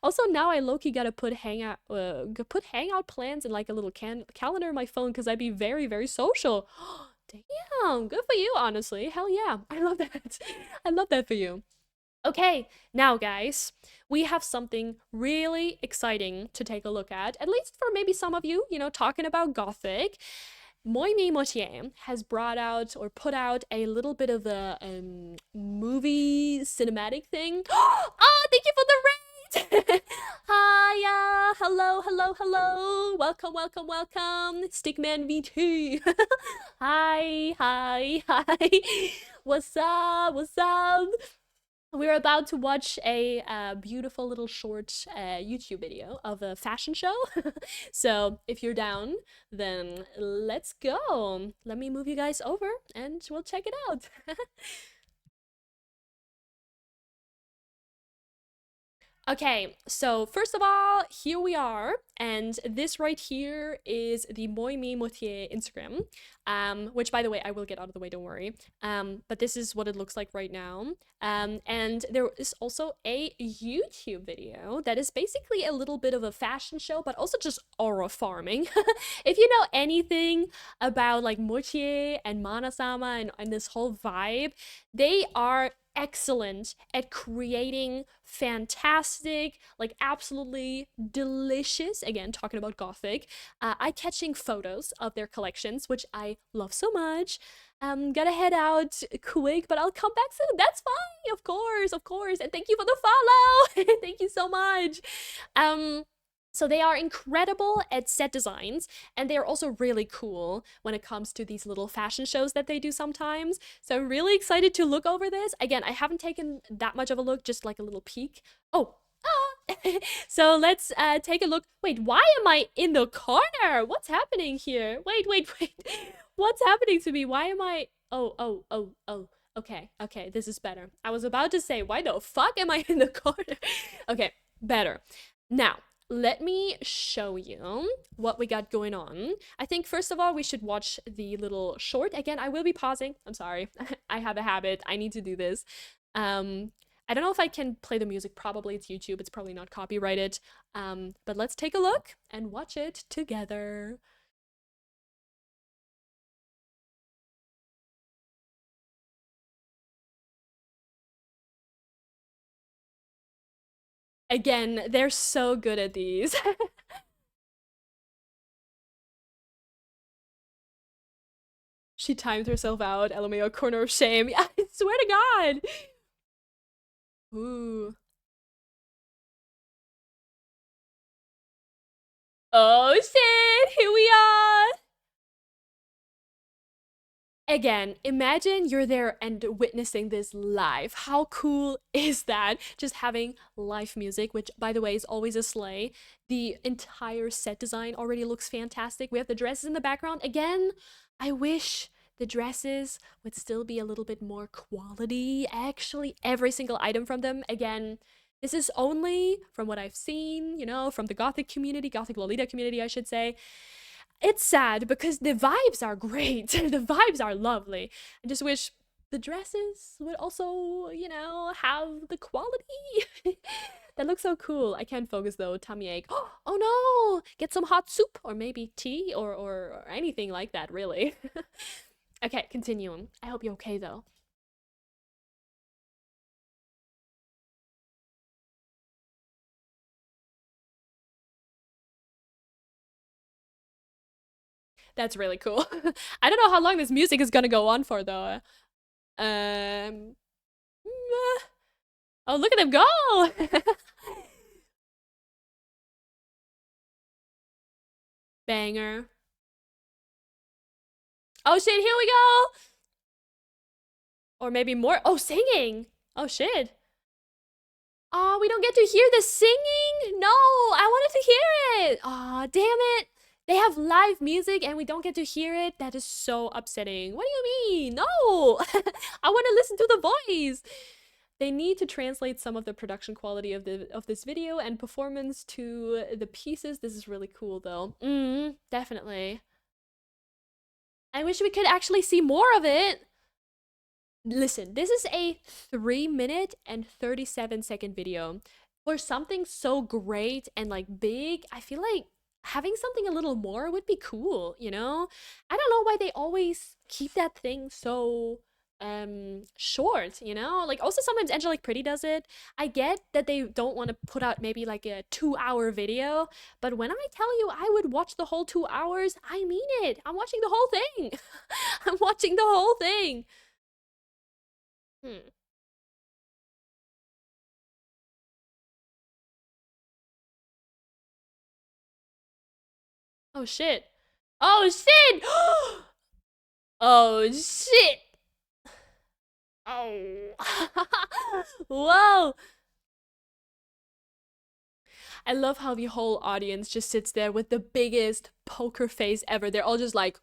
Also, now I low-key gotta put hangout plans in like a little calendar in my phone because I'd be very, very social. Damn, good for you, honestly. Hell yeah. I love that. I love that for you. Okay, now guys, we have something really exciting to take a look at least for maybe some of you, talking about Gothic. Moimi Motier has brought out or put out a little bit of a movie cinematic thing. Oh, thank you for the raid! Hiya! Hello! Welcome! Stickman VT! Hi! What's up? We're about to watch a beautiful little short YouTube video of a fashion show. So if you're down, then let's go. Let me move you guys over and we'll check it out. Okay, so first of all, here we are, and this right here is the Moi Mi Motier Instagram, which by the way, I will get out of the way, don't worry. But this is what it looks like right now. And there is also a YouTube video that is basically a little bit of a fashion show, but also just aura farming. If you know anything about like Motier and Manasama and this whole vibe, they are excellent at creating fantastic, like absolutely delicious, again, talking about gothic, eye-catching photos of their collections, which I love so much. Gotta head out quick, but I'll come back soon. That's fine, of course, of course. And thank you for the follow. Thank you so much. Um, so they are incredible at set designs, and they're also really cool when it comes to these little fashion shows that they do sometimes. So I'm really excited to look over this. Again, I haven't taken that much of a look, just like a little peek. Oh, so let's take a look. Wait, why am I in the corner? What's happening here? Wait, wait, wait. What's happening to me? Why am I? Oh, oh, oh, oh. Okay, okay, this is better. I was about to say, why the fuck am I in the corner? Okay, better. Now, let me show you what we got going on. I think first of all, we should watch the little short. Again, I will be pausing. I'm sorry. I have a habit. I need to do this. I don't know if I can play the music. Probably it's YouTube. It's probably not copyrighted. But let's take a look and watch it together. Again, they're so good at these. She timed herself out. LMAO, corner of shame. I swear to God. Ooh. Oh shit, here we are. Again, imagine you're there and witnessing this live. How cool is that? Just having live music, which by the way is always a sleigh. The entire set design already looks fantastic. We have the dresses in the background. Again, I wish the dresses would still be a little bit more quality. Actually, every single item from them. Again, this is only from what I've seen, you know, from the Gothic community, Gothic Lolita community, I should say. It's sad because the vibes are great. The vibes are lovely. I just wish the dresses would also, you know, have the quality. That looks so cool. I can't focus though. Tummy ache. Oh no! Get some hot soup or maybe tea or anything like that, really. Okay, continuing. I hope you're okay though. That's really cool. I don't know how long this music is gonna go on for though. Um. Oh, look at them go! Banger. Oh shit, here we go! Or maybe more. Oh, singing! Oh shit. Oh, we don't get to hear the singing? No, I wanted to hear it! Aw, damn it! They have live music and we don't get to hear it? That is so upsetting. What do you mean? No! I want to listen to the voice! They need to translate some of the production quality of this video and performance to the pieces. This is really cool though. Definitely. I wish we could actually see more of it. Listen, this is a 3 minute and 37-second video. For something so great and like big, I feel like having something a little more would be cool, you know? I don't know why they always keep that thing so short, you know? Like also sometimes Angelique Pretty does it. I get that they don't want to put out maybe like a 2 hour video, but when I tell you I would watch the whole 2 hours, I mean it. I'm watching the whole thing. I'm watching the whole thing. Hmm. Oh shit. Oh shit! Oh shit! Oh. Whoa! I love how the whole audience just sits there with the biggest poker face ever. They're all just like,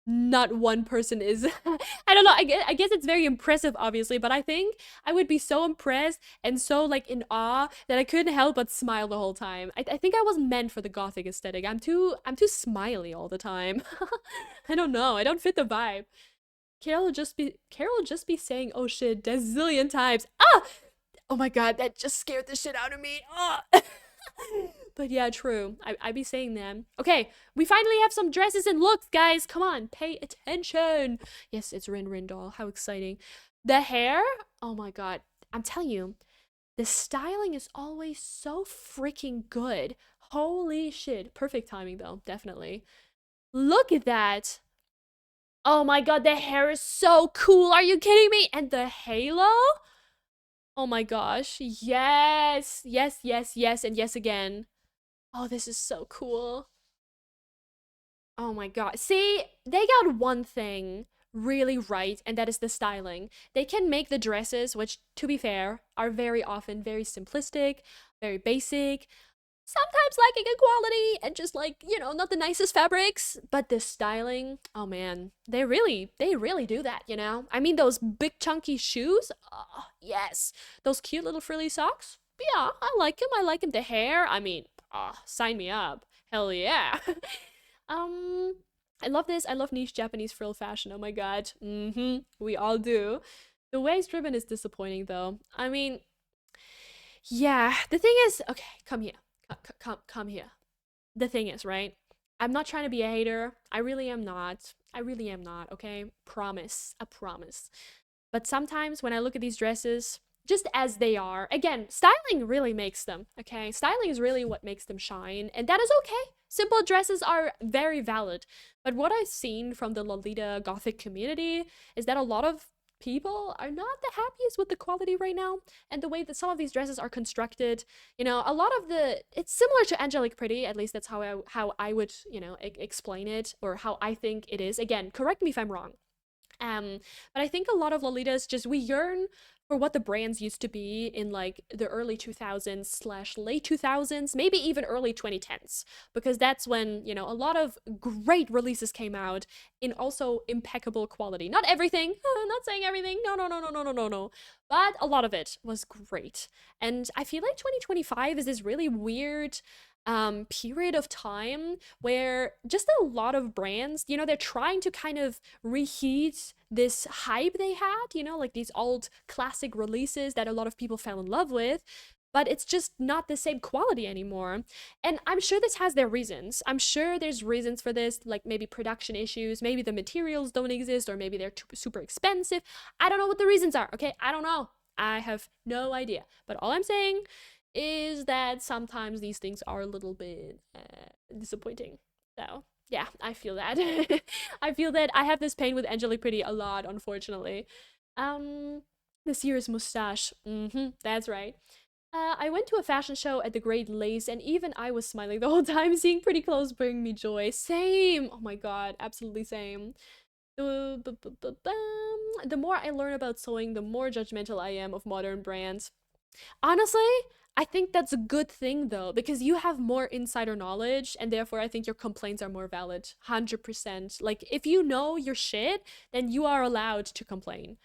not one person is. I don't know. I guess it's very impressive, obviously, but I think I would be so impressed and so like in awe that I couldn't help but smile the whole time. I think I wasn't meant for the gothic aesthetic. I'm too smiley all the time. I don't know. I don't fit the vibe. Carol will just be saying oh shit a zillion times. Ah! Oh my god, that just scared the shit out of me. Ah! But yeah, true. I be saying them. Okay, we finally have some dresses and looks, guys. Come on, pay attention. Yes, it's Rin Rin doll. How exciting. The hair? Oh my god. I'm telling you, the styling is always so freaking good. Holy shit. Perfect timing though, definitely. Look at that. Oh my god, the hair is so cool. Are you kidding me? And the halo? Oh my gosh. Yes. Yes, yes, yes, and yes again. Oh, this is so cool. Oh my god. See, they got one thing really right, and that is the styling. They can make the dresses, which, to be fair, are very often very simplistic, very basic, sometimes lacking in quality, and just like, not the nicest fabrics. But the styling, oh man, they really do that, I mean, those big chunky shoes, oh, yes. Those cute little frilly socks, yeah, I like them. I like them. The hair, I mean, sign me up. Hell yeah. um, I love this. I love niche Japanese frill fashion. Oh my god. We all do. The waist ribbon is disappointing though. I mean, yeah. The thing is, okay, come here. Come here. The thing is, right? I'm not trying to be a hater. I really am not. I really am not, okay? Promise. A promise. But sometimes when I look at these dresses, just as they are, again, styling really makes them, okay? Styling is really what makes them shine, and that is okay. Simple dresses are very valid. But what I've seen from the Lolita Gothic community is that a lot of people are not the happiest with the quality right now and the way that some of these dresses are constructed. A lot of it's similar to Angelic Pretty, at least that's how I would, explain it, or how I think it is. Again, correct me if I'm wrong. But I think a lot of Lolitas just we yearn for what the brands used to be in like the early 2000s slash late 2000s, maybe even early 2010s, because that's when, a lot of great releases came out in also impeccable quality. Not everything, not saying everything, no, no, no, no, no, no, no, no, but a lot of it was great. And I feel like 2025 is this really weird period of time where just a lot of brands, they're trying to kind of reheat this hype they had, like these old classic releases that a lot of people fell in love with, but it's just not the same quality anymore. And I'm sure this has their reasons. I'm sure there's reasons for this, like maybe production issues, maybe the materials don't exist, or maybe they're super expensive. I don't know what the reasons are, okay? I don't know. I have no idea. But all I'm saying is that sometimes these things are a little bit disappointing. So, yeah, I feel that. I feel that I have this pain with Angelic Pretty a lot, unfortunately. Um, the Sears mustache. That's right. I went to a fashion show at the Great Lace, and even I was smiling the whole time. Seeing pretty clothes bring me joy. Same. Oh my god, absolutely same. The more I learn about sewing, the more judgmental I am of modern brands. Honestly, I think that's a good thing though, because you have more insider knowledge, and therefore I think your complaints are more valid. 100%. Like, if you know your shit, then you are allowed to complain.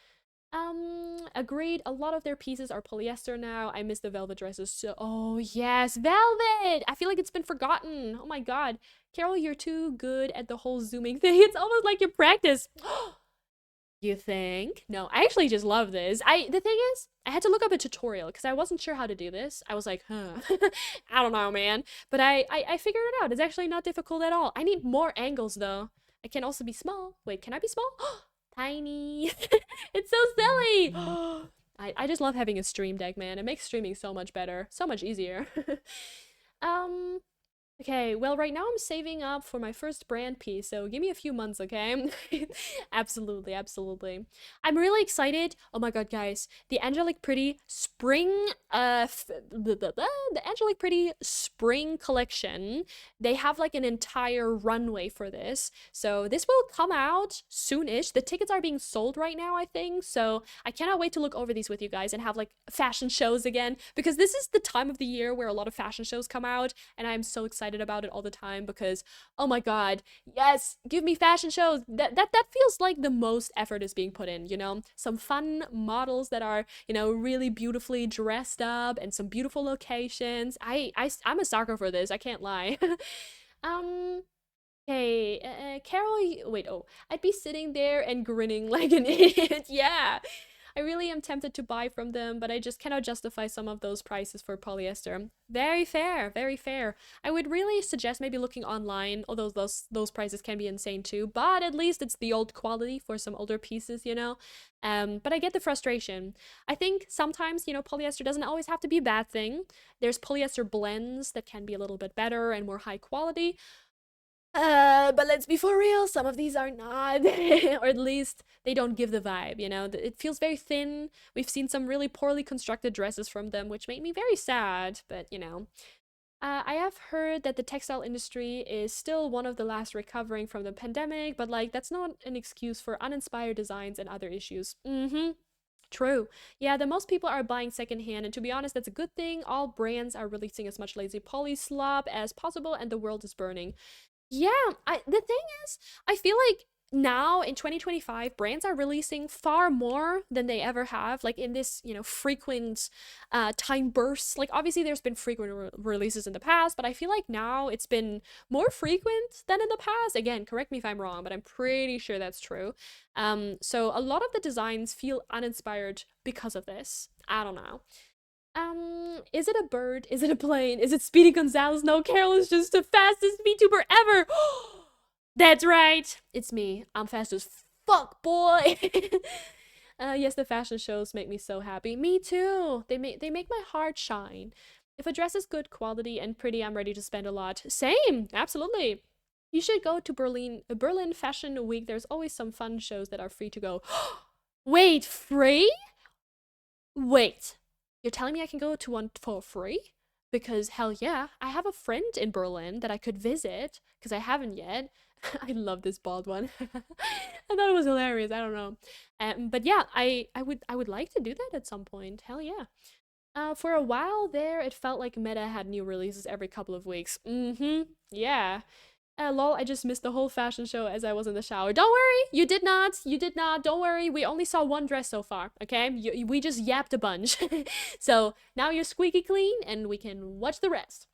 Agreed. A lot of their pieces are polyester now. I miss the velvet dresses. So, oh yes, velvet. I feel like it's been forgotten. Oh my god, Carol, you're too good at the whole zooming thing. It's almost like you practice. You think? No, I actually just love this. The thing is, I had to look up a tutorial because I wasn't sure how to do this. I was like, huh, I don't know, man. But I figured it out. It's actually not difficult at all. I need more angles though. I can also be small. Wait, can I be small? Tiny. It's so silly. I just love having a stream deck, man. It makes streaming so much better, so much easier. um, Okay, well, right now I'm saving up for my first brand piece, so give me a few months, okay? Absolutely, absolutely. I'm really excited. Oh my god, guys. The Angelic Pretty spring, the Angelic Pretty spring collection, they have like an entire runway for this. So this will come out soonish. The tickets are being sold right now, I think. So I cannot wait to look over these with you guys and have like fashion shows again, because this is the time of the year where a lot of fashion shows come out, and I'm so excited excited about it all the time because, oh my god, yes, give me fashion shows. That feels like the most effort is being put in, you know? Some fun models that are, you know, really beautifully dressed up and some beautiful locations. I'm a sucker for this, I can't lie. um Hey, Carol, wait, oh, I'd be sitting there and grinning like an idiot. Yeah. I really am tempted to buy from them, but I just cannot justify some of those prices for polyester. Very fair, very fair. I would really suggest maybe looking online, although those prices can be insane too, but at least it's the old quality for some older pieces, you know? But I get the frustration. I think sometimes, you know, polyester doesn't always have to be a bad thing. There's polyester blends that can be a little bit better and more high quality. But let's be for real, some of these are not, or at least they don't give the vibe, you know? It feels very thin. We've seen some really poorly constructed dresses from them, which made me very sad, but you know. I have heard that the textile industry is still one of the last recovering from the pandemic, but like, that's not an excuse for uninspired designs and other issues. Mm-hmm. True. Yeah, the most people are buying secondhand, and to be honest, that's a good thing. All brands are releasing as much lazy poly slop as possible, and the world is burning. Yeah, the thing is, I feel like now in 2025, brands are releasing far more than they ever have, like in this, you know, frequent time bursts. Like obviously there's been frequent releases in the past, but I feel like now it's been more frequent than in the past. Again, correct me if I'm wrong, but I'm pretty sure that's true. So a lot of the designs feel uninspired because of this. I don't know. Is it a bird? Is it a plane? Is it Speedy Gonzalez? No, Carol is just the fastest VTuber ever. That's right. It's me. I'm fast as fuck, boy. Yes, the fashion shows make me so happy. Me too. They make my heart shine. If a dress is good quality and pretty, I'm ready to spend a lot. Same, absolutely. You should go to Berlin Fashion Week. There's always some fun shows that are free to go. Wait, free? Wait. You're telling me I can go to one for free? Because hell yeah, I have a friend in Berlin that I could visit because I haven't yet. I love this bald one. I thought it was hilarious. I don't know, but yeah, I would like to do that at some point. Hell yeah. For a while there, it felt like Meta had new releases every couple of weeks. Mm-hmm. Yeah. Lol, I just missed the whole fashion show as I was in the shower. Don't worry, you did not. You did not. Don't worry. We only saw one dress so far, okay? We just yapped a bunch. So now you're squeaky clean and we can watch the rest.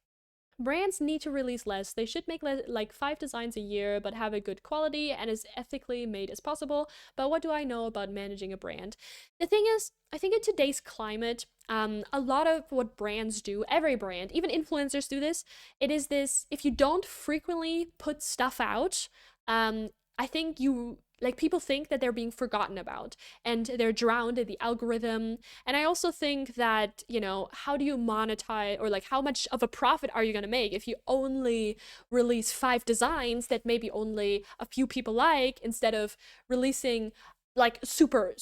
Brands need to release less. They should make like 5 designs a year, but have a good quality and as ethically made as possible. But what do I know about managing a brand? The thing is, I think in today's climate, a lot of what brands do, every brand, even influencers do this. It is this: if you don't frequently put stuff out, I think you like people think that they're being forgotten about and they're drowned in the algorithm. And I also think that, you know, how do you monetize, or like how much of a profit are you going to make if you only release 5 designs that maybe only a few people like, instead of releasing like super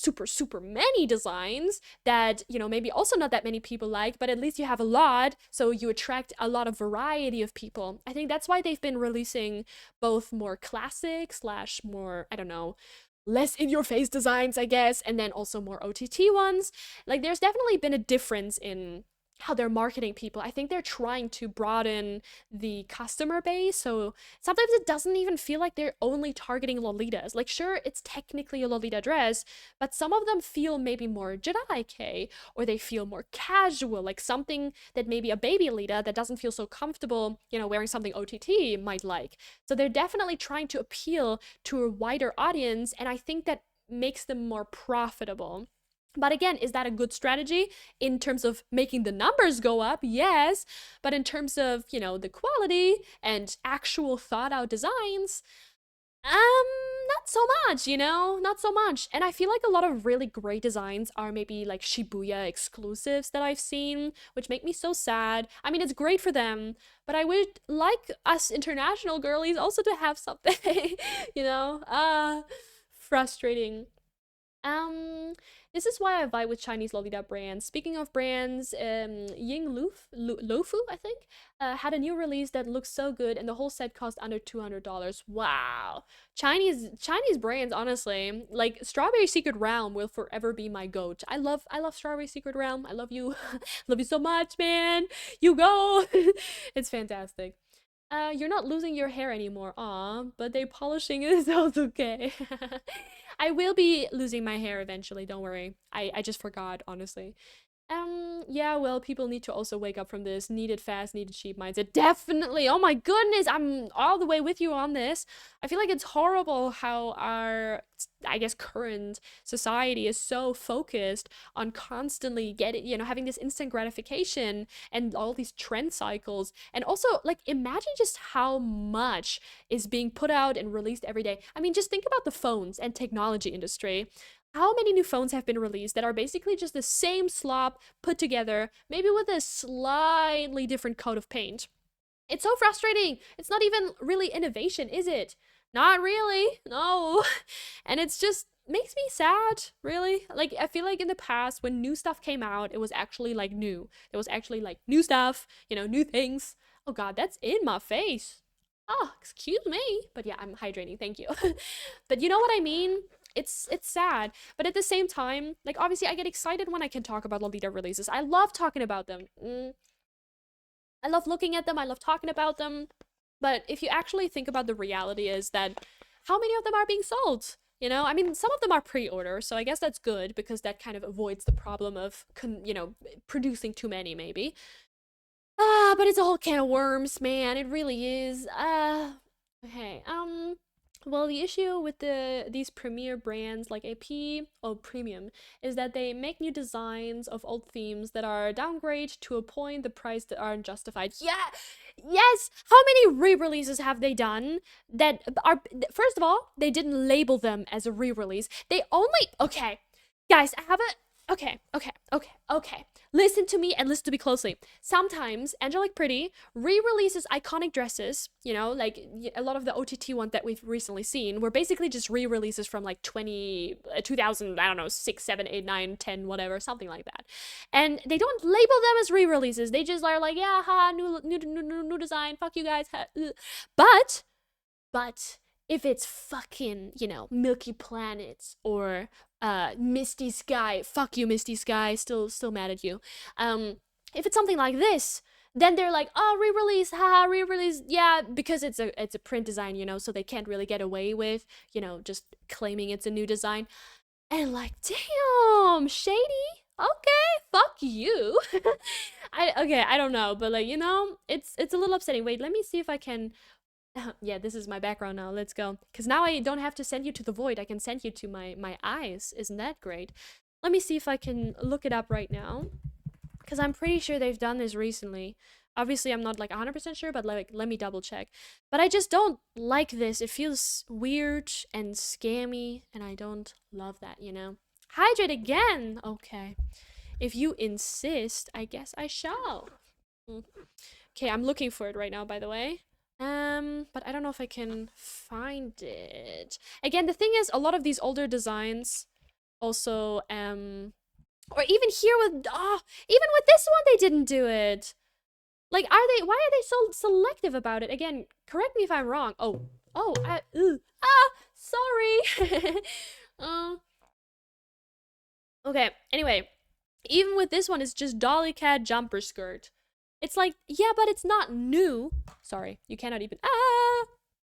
many designs that, you know, maybe also not that many people like, but at least you have a lot, so you attract a lot of variety of people. I think that's why they've been releasing both more classic slash more, I don't know, less in your face designs, I guess, and then also more OTT ones. Like there's definitely been a difference in how they're marketing people. I think they're trying to broaden the customer base, so sometimes it doesn't even feel like they're only targeting Lolitas. Like, sure, it's technically a Lolita dress, but some of them feel maybe more Jedi-K, or they feel more casual, like something that maybe a baby Lita that doesn't feel so comfortable, you know, wearing something OTT might like. So they're definitely trying to appeal to a wider audience, and I think that makes them more profitable. But again, is that a good strategy in terms of making the numbers go up? Yes. But in terms of, you know, the quality and actual thought out designs, not so much, you know, not so much. And I feel like a lot of really great designs are maybe like Shibuya exclusives that I've seen, which make me so sad. I mean, it's great for them, but I would like us international girlies also to have something, you know? Frustrating. Um, this is why I vibe with Chinese Lolita brands. Speaking of brands, Lofu, I think, had a new release that looks so good, and the whole set cost under $200. Wow, Chinese brands, honestly, like Strawberry Secret Realm will forever be my goat. I love Strawberry Secret Realm. I love you, love you so much, man. You go, it's fantastic. You're not losing your hair anymore, aw, but they polishing it sounds okay. I will be losing my hair eventually, don't worry. I just forgot, honestly. Yeah, well, people need to also wake up from this needed fast, needed cheap mindset. Definitely. Oh my goodness, I'm all the way with you on this. I feel like it's horrible how our, I guess, current society is so focused on constantly getting, having this instant gratification and all these trend cycles. And also, like, imagine just how much is being put out and released every day. I mean, just think about the phones and technology industry. How many new phones have been released that are basically just the same slop put together, maybe with a slightly different coat of paint? It's so frustrating. It's not even really innovation, is it? Not really. No. And it's just makes me sad, really. Like, I feel like in the past when new stuff came out, it was actually like new. There was actually like new stuff, new things. Oh god, that's in my face. Oh, excuse me. But yeah, I'm hydrating. Thank you. But you know what I mean? It's sad, but at the same time, like, obviously I get excited when I can talk about Lolita releases. I love talking about them. I love looking at them, I love talking about them. But if you actually think about the reality is that how many of them are being sold? I mean, some of them are pre-order, so I guess that's good because that kind of avoids the problem of producing too many, maybe. But it's a whole can of worms, man. It really is. Okay. Well, the issue with these premier brands like AP or Premium is that they make new designs of old themes that are downgrade to a point the price that aren't justified. Yeah, yes. How many re-releases have they done that are? First of all, they didn't label them as a re-release. They only okay, guys. I have a okay. Listen to me and listen to me closely. Sometimes Angelic Pretty re-releases iconic dresses, like a lot of the OTT ones that we've recently seen were basically just re-releases from like 2000, I don't know, 6, 7, 8, 9, 10, whatever, something like that. And they don't label them as re-releases. They just are like, yeah, ha, new design, fuck you guys. Ha, but if it's fucking, Milky Planets or Misty Sky, fuck you, Misty Sky, still mad at you. If it's something like this, then they're like, oh, re-release, haha, re-release, yeah, because it's a print design, so they can't really get away with, just claiming it's a new design. And like, damn, shady. Okay, fuck you. I don't know, but like, it's a little upsetting. Wait, let me see if I can. Yeah, this is my background now. Let's go. Because now I don't have to send you to the void. I can send you to my eyes. Isn't that great? Let me see if I can look it up right now. Because I'm pretty sure they've done this recently. Obviously, I'm not like 100% sure, but like, let me double check. But I just don't like this. It feels weird and scammy, and I don't love that, Hydrate again! Okay. If you insist, I guess I shall. Okay, I'm looking for it right now, by the way. But I don't know if I can find it. Again, the thing is, a lot of these older designs also, or even here with, even with this one, they didn't do it. Like, why are they so selective about it? Again, correct me if I'm wrong. Sorry. Okay, anyway, even with this one, it's just Dolly Cat jumper skirt. It's like, yeah, but it's not new. Sorry, you cannot even,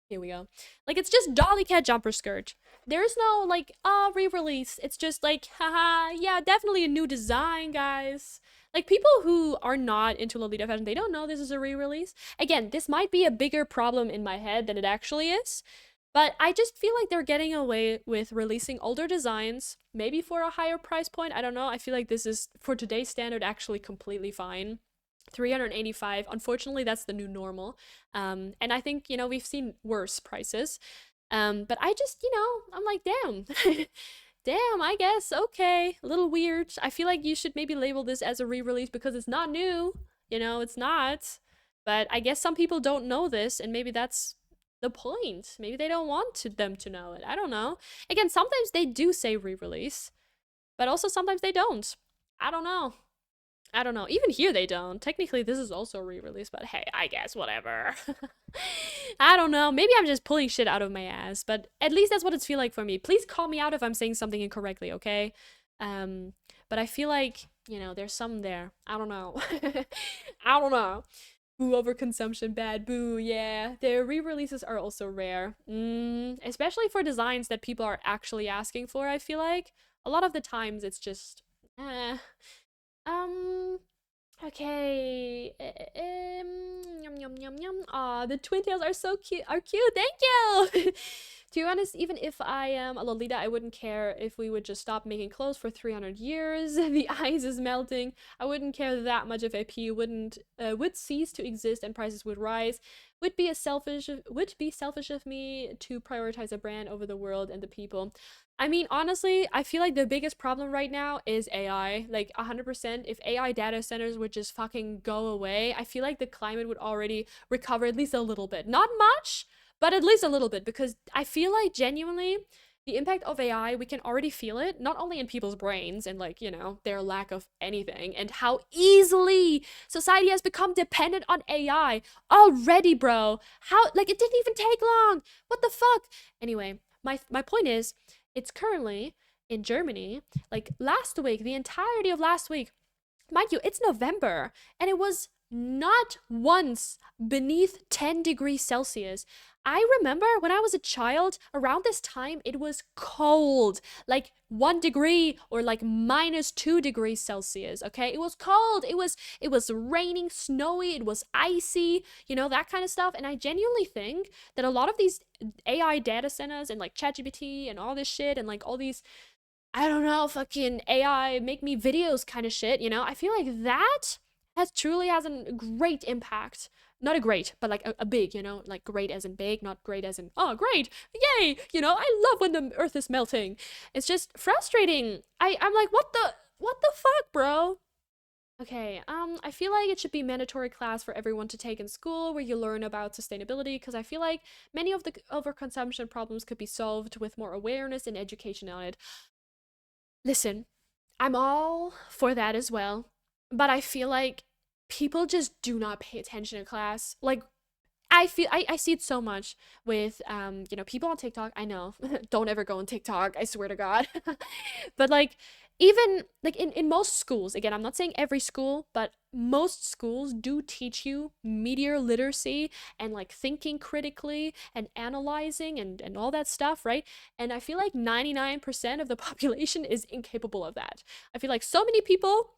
here we go. Like, it's just Dolly Cat jumper skirt. There's no, like, re-release. It's just like, haha, yeah, definitely a new design, guys. Like, people who are not into Lolita fashion, they don't know this is a re-release. Again, this might be a bigger problem in my head than it actually is. But I just feel like they're getting away with releasing older designs, maybe for a higher price point. I don't know. I feel like this is, for today's standard, actually completely fine. 385. Unfortunately, that's the new normal. And I think, we've seen worse prices. But I just, I'm like, damn. Damn, I guess, okay. A little weird. I feel like you should maybe label this as a re-release because it's not new. It's not. But I guess some people don't know this, and maybe that's the point. Maybe they don't want them to know it. I don't know. Again, sometimes they do say re-release, but also sometimes they don't. I don't know. Even here they don't. Technically, this is also re-release, but hey, I guess whatever. I don't know. Maybe I'm just pulling shit out of my ass, but at least that's what it's feel like for me. Please call me out if I'm saying something incorrectly, okay? But I feel like, there's some there. I don't know. I don't know. Boo, overconsumption bad. Boo, yeah. Their re-releases are also rare. Especially for designs that people are actually asking for, I feel like. A lot of the times it's just eh. Um Okay. Yum yum yum yum. Aw, the twin tails are so cute. Are cute. Thank you. To be honest, even if I am a Lolita, I wouldn't care if we would just stop making clothes for 300 years. The ice is melting. I wouldn't care that much if AP would cease to exist and prices would rise. Would be selfish of me to prioritize a brand over the world and the people. I mean, honestly, I feel like the biggest problem right now is AI. Like 100%, if AI data centers would just fucking go away, I feel like the climate would already recover at least a little bit. Not much, but at least a little bit, because I feel like genuinely the impact of AI, we can already feel it, not only in people's brains and like, their lack of anything, and how easily society has become dependent on AI already, bro. How, like, it didn't even take long. What the fuck? Anyway, my point is, it's currently in Germany, like last week, the entirety of last week, mind you, it's November, and it was not once beneath 10 degrees Celsius. I remember when I was a child, around this time, it was cold, like 1 degree or like -2 degrees Celsius. Okay, it was cold. It was raining, snowy. It was icy. That kind of stuff. And I genuinely think that a lot of these AI data centers and like ChatGPT and all this shit and like all these, I don't know, fucking AI make me videos kind of shit, I feel like that has a great impact. Not a great, but like a big, like great as in big, not great as in, oh, great, yay, I love when the earth is melting. It's just frustrating. I'm like, what the fuck, bro? Okay, I feel like it should be mandatory class for everyone to take in school where you learn about sustainability, because I feel like many of the overconsumption problems could be solved with more awareness and education on it. Listen, I'm all for that as well, but I feel like people just do not pay attention in class. Like, I see it so much with people on TikTok. I know. Don't ever go on TikTok, I swear to God. But like, even like in most schools, again, I'm not saying every school, but most schools do teach you media literacy and like thinking critically and analyzing and all that stuff, right? And I feel like 99% of the population is incapable of that. I feel like so many people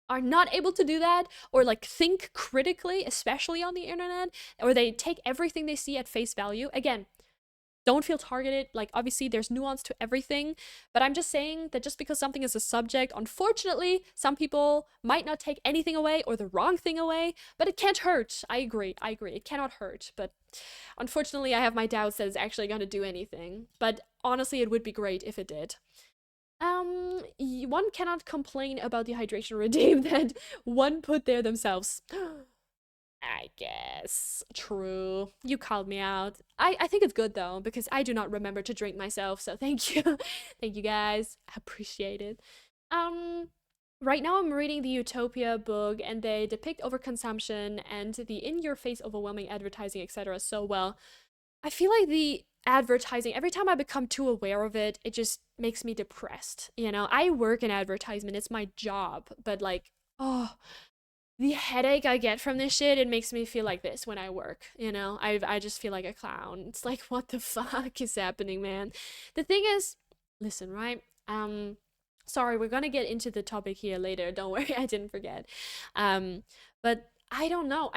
are not able to do that, or like think critically, especially on the internet, or they take everything they see at face value. Again, don't feel targeted. Like, obviously, there's nuance to everything, but I'm just saying that just because something is a subject, unfortunately, some people might not take anything away or the wrong thing away, but it can't hurt. I agree. It cannot hurt, but unfortunately, I have my doubts that it's actually going to do anything. But honestly, it would be great if it did. One cannot complain about the hydration regime that one put there themselves. I guess. True. You called me out. I think it's good though, because I do not remember to drink myself, so thank you. Thank you guys. I appreciate it. Um right now I'm reading the Utopia book, and they depict overconsumption and the in-your-face overwhelming advertising, etc. so well. I feel like the advertising, every time I become too aware of it, it just makes me depressed. I work in advertisement, it's my job, but like, oh, the headache I get from this shit, it makes me feel like this when I work, I just feel like a clown. It's like, what the fuck is happening, man? The thing is, listen, right? Sorry, we're gonna get into the topic here later. Don't worry, I didn't forget. But I don't know.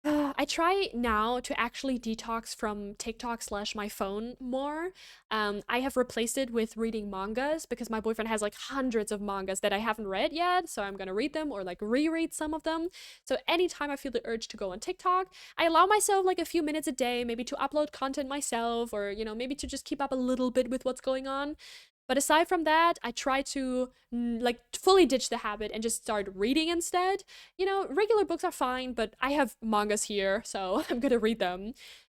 I try now to actually detox from TikTok slash my phone more. I have replaced it with reading mangas, because my boyfriend has like hundreds of mangas that I haven't read yet, so I'm gonna read them or like reread some of them. So anytime I feel the urge to go on TikTok, I allow myself like a few minutes a day, maybe to upload content myself, or maybe to just keep up a little bit with what's going on. But aside from that, I try to like fully ditch the habit and just start reading instead. Regular books are fine, but I have mangas here, so I'm gonna read them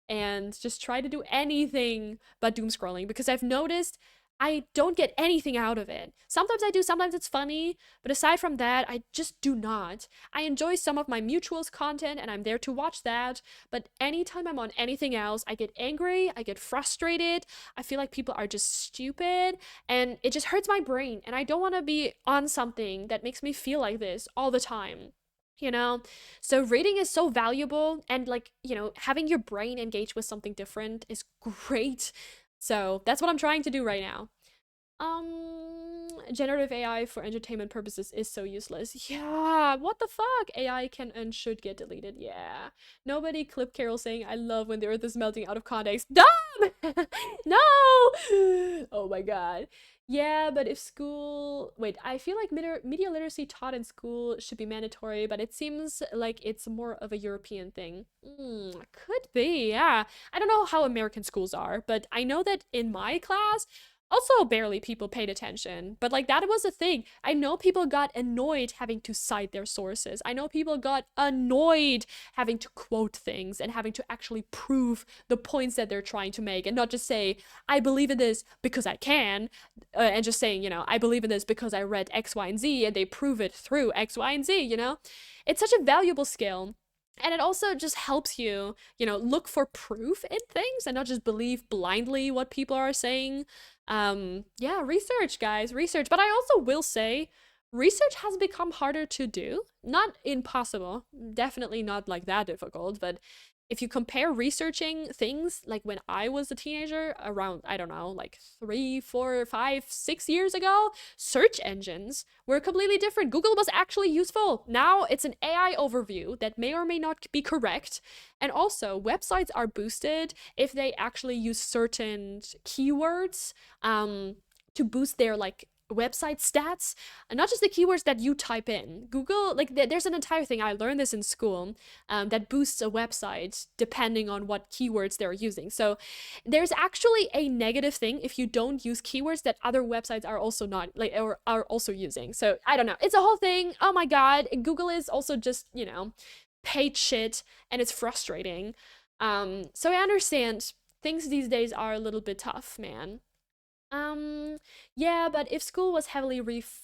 and just try to do anything but doom scrolling, because I've noticed I don't get anything out of it. Sometimes I do, sometimes it's funny, but aside from that, I just do not. I enjoy some of my mutuals content and I'm there to watch that, but anytime I'm on anything else, I get angry, I get frustrated, I feel like people are just stupid, and it just hurts my brain, and I don't want to be on something that makes me feel like this all the time. you know? So reading is so valuable, and like, having your brain engage with something different is great. So that's what I'm trying to do right now. Generative AI for entertainment purposes is so useless. Yeah, what the fuck? AI can and should get deleted. Yeah. Nobody clip Carol saying, I love when the earth is melting out of context. Dumb! No! Oh my god. Yeah, but if school. Wait, I feel like media literacy taught in school should be mandatory, but it seems like it's more of a European thing. Could be, yeah. I don't know how American schools are, but I know that in my class, also barely people paid attention, but like that was a thing. I know people got annoyed having to cite their sources. I know people got annoyed having to quote things and having to actually prove the points that they're trying to make, and not just say, I believe in this because I can, and just saying, I believe in this because I read X, Y, and Z, and they prove it through X, Y, and Z. It's such a valuable skill. And it also just helps you, look for proof in things and not just believe blindly what people are saying. Yeah, research, guys, research. But I also will say, research has become harder to do. Not impossible, definitely not like that difficult, but if you compare researching things like when I was a teenager, around, I don't know, like 3, 4, 5, 6 years ago, search engines were completely different. Google was actually useful. Now it's an AI overview that may or may not be correct. And also, websites are boosted if they actually use certain keywords to boost their like website stats, and not just the keywords that you type in. Google, like, there's an entire thing, I learned this in school, that boosts a website depending on what keywords they're using. So there's actually a negative thing if you don't use keywords that other websites are also not, like, or are also using. So I don't know, it's a whole thing. Oh my god, Google is also just, paid shit, and it's frustrating. So I understand things these days are a little bit tough, man. Um, yeah, but if school was heavily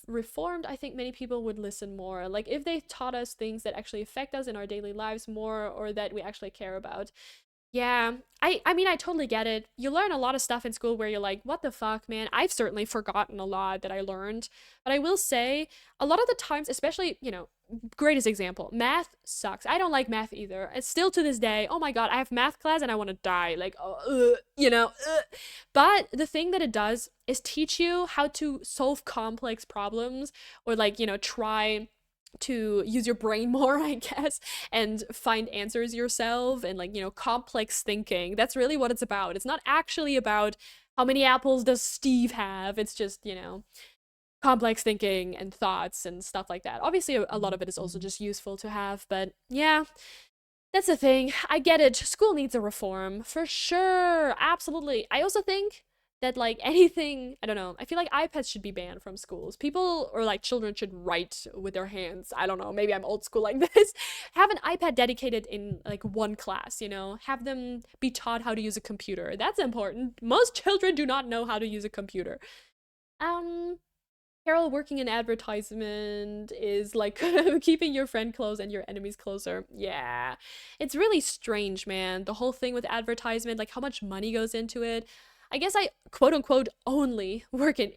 reformed, I think many people would listen more. Like, if they taught us things that actually affect us in our daily lives more, or that we actually care about. Yeah, I mean, I totally get it. You learn a lot of stuff in school where you're like, what the fuck, man? I've certainly forgotten a lot that I learned. But I will say, a lot of the times, especially, greatest example, math sucks. I don't like math either. It's still to this day, oh my god, I have math class and I want to die. Like, oh, But the thing that it does is teach you how to solve complex problems, or like, try to use your brain more, I guess, and find answers yourself, and like, complex thinking. That's really what it's about. It's not actually about how many apples does Steve have. It's just, complex thinking and thoughts and stuff like that. Obviously, a lot of it is also just useful to have, but yeah, that's the thing. I get it. School needs a reform for sure. Absolutely. I also think that like anything, I don't know. I feel like iPads should be banned from schools. People, or like children, should write with their hands. I don't know. Maybe I'm old school like this. Have an iPad dedicated in like one class, Have them be taught how to use a computer. That's important. Most children do not know how to use a computer. Um Carol, working in advertisement is like keeping your friend close and your enemies closer. Yeah. It's really strange, man. The whole thing with advertisement, like how much money goes into it. I guess I quote unquote only work in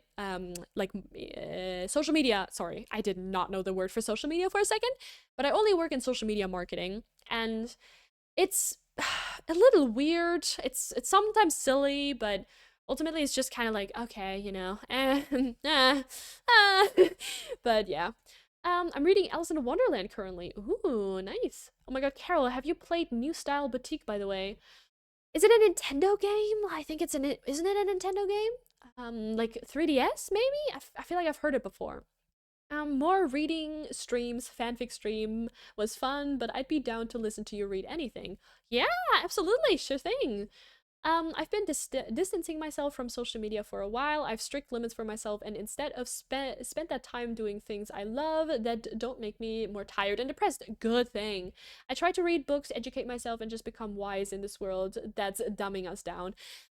social media. Sorry, I did not know the word for social media for a second, but I only work in social media marketing, and it's a little weird. It's sometimes silly, but ultimately it's just kind of like, okay, but yeah. I'm reading Alice in Wonderland currently. Ooh, nice. Oh my god, Carol, have you played New Style Boutique, by the way? Is it a Nintendo game? I think isn't it a Nintendo game? Like 3DS maybe? I feel like I've heard it before. More reading streams, fanfic stream was fun, but I'd be down to listen to you read anything. Yeah, absolutely, sure thing. I've been distancing myself from social media for a while. I've strict limits for myself, and instead of spent that time doing things I love that don't make me more tired and depressed. Good thing. I try to read books, educate myself, and just become wise in this world that's dumbing us down.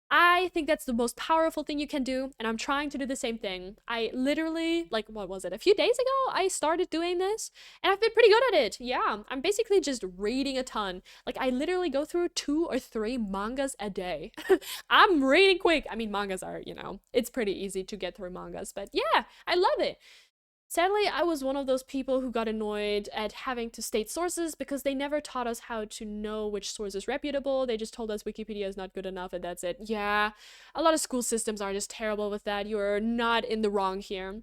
I think that's the most powerful thing you can do, and I'm trying to do the same thing. I literally, like, what was it? A few days ago, I started doing this, and I've been pretty good at it. Yeah, I'm basically just reading a ton. Like, I literally go through 2 or 3 mangas a day. I'm reading quick. I mean, mangas are, it's pretty easy to get through mangas, but yeah, I love it. Sadly, I was one of those people who got annoyed at having to state sources because they never taught us how to know which source is reputable. They just told us Wikipedia is not good enough and that's it. Yeah, a lot of school systems are just terrible with that. You're not in the wrong here.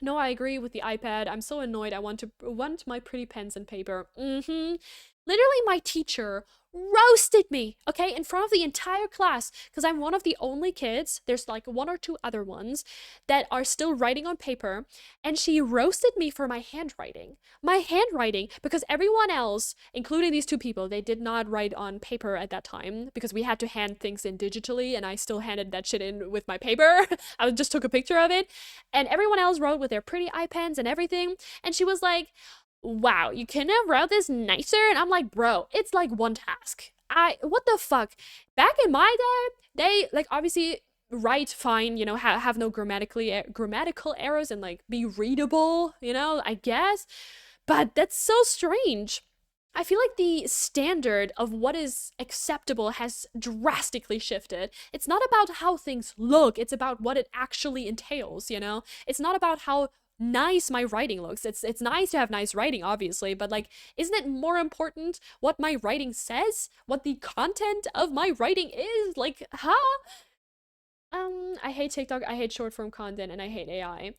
No, I agree with the iPad. I'm so annoyed. I want my pretty pens and paper. Literally, my teacher roasted me, okay, in front of the entire class because I'm one of the only kids. There's like one or two other ones that are still writing on paper, and she roasted me for my handwriting. My handwriting, because everyone else, including these two people, they did not write on paper at that time because we had to hand things in digitally, and I still handed that shit in with my paper. I just took a picture of it, and everyone else wrote with their pretty iPens and everything. And she was like, wow, you couldn't have wrote this nicer? And I'm like, bro, it's like one task. What the fuck? Back in my day, they, like, obviously write fine, you know, have no grammatical errors and, like, be readable, you know, I guess. But that's so strange. I feel like the standard of what is acceptable has drastically shifted. It's not about how things look, it's about what it actually entails, you know? It's not about how nice my writing looks. It's nice to have nice writing, obviously, but like, isn't it more important what my writing says? What the content of my writing is? Like, huh? I hate TikTok, I hate short form content, and I hate AI.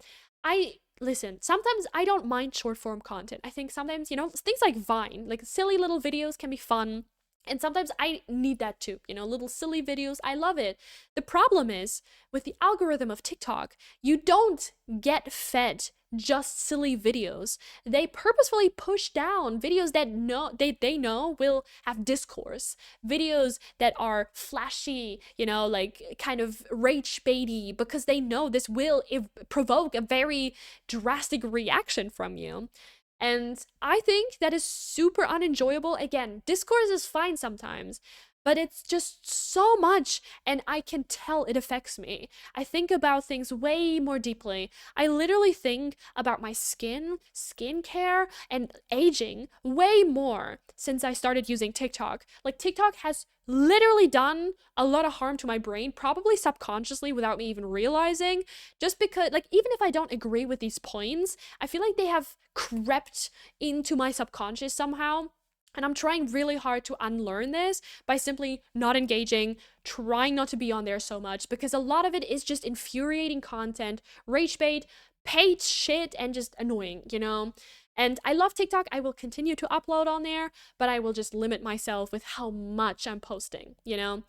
I listen, sometimes I don't mind short form content. I think sometimes, you know, things like Vine, like silly little videos can be fun. And sometimes I need that too, you know, little silly videos. I love it. The problem is with the algorithm of TikTok, you don't get fed just silly videos. They purposefully push down videos that they know will have discourse, videos that are flashy, you know, like kind of rage baity, because they know this will provoke a very drastic reaction from you. And I think that is super unenjoyable. Again, discourse is fine sometimes, but it's just so much, and I can tell it affects me. I think about things way more deeply. I literally think about my skin, skincare, and aging way more since I started using TikTok. Like, TikTok has literally done a lot of harm to my brain, probably subconsciously without me even realizing, just because, like, even if I don't agree with these points, I feel like they have crept into my subconscious somehow. And I'm trying really hard to unlearn this by simply not engaging, trying not to be on there so much, because a lot of it is just infuriating content, rage bait, paid shit, and just annoying, you know? And I love TikTok. I will continue to upload on there, but I will just limit myself with how much I'm posting, you know?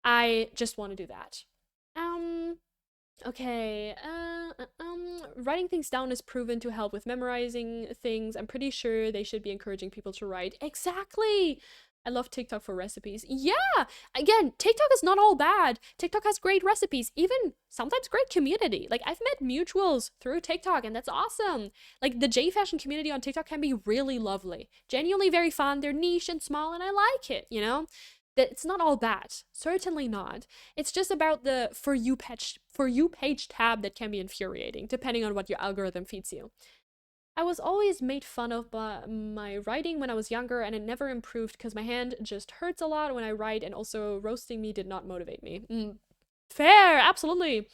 I just want to do that. Um, Okay, writing things down is proven to help with memorizing things. I'm pretty sure they should be encouraging people to write. Exactly! I love TikTok for recipes. Yeah! Again, TikTok is not all bad. TikTok has great recipes, even sometimes great community. Like, I've met mutuals through TikTok, and that's awesome. Like, the J fashion community on TikTok can be really lovely. Genuinely very fun. They're niche and small, and I like it, you know? That it's not all bad. Certainly not. It's just about the for you page tab that can be infuriating, depending on what your algorithm feeds you. I was always made fun of by my writing when I was younger, and it never improved because my hand just hurts a lot when I write, and also roasting me did not motivate me. Fair, absolutely.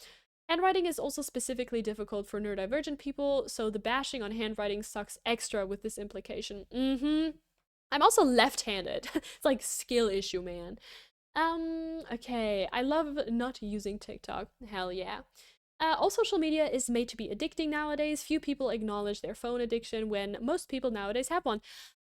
Handwriting is also specifically difficult for neurodivergent people, so the bashing on handwriting sucks extra with this implication. I'm also left-handed. It's like skill issue, man. Okay. I love not using TikTok. Hell yeah. All social media is made to be addicting nowadays. Few people acknowledge their phone addiction when most people nowadays have one.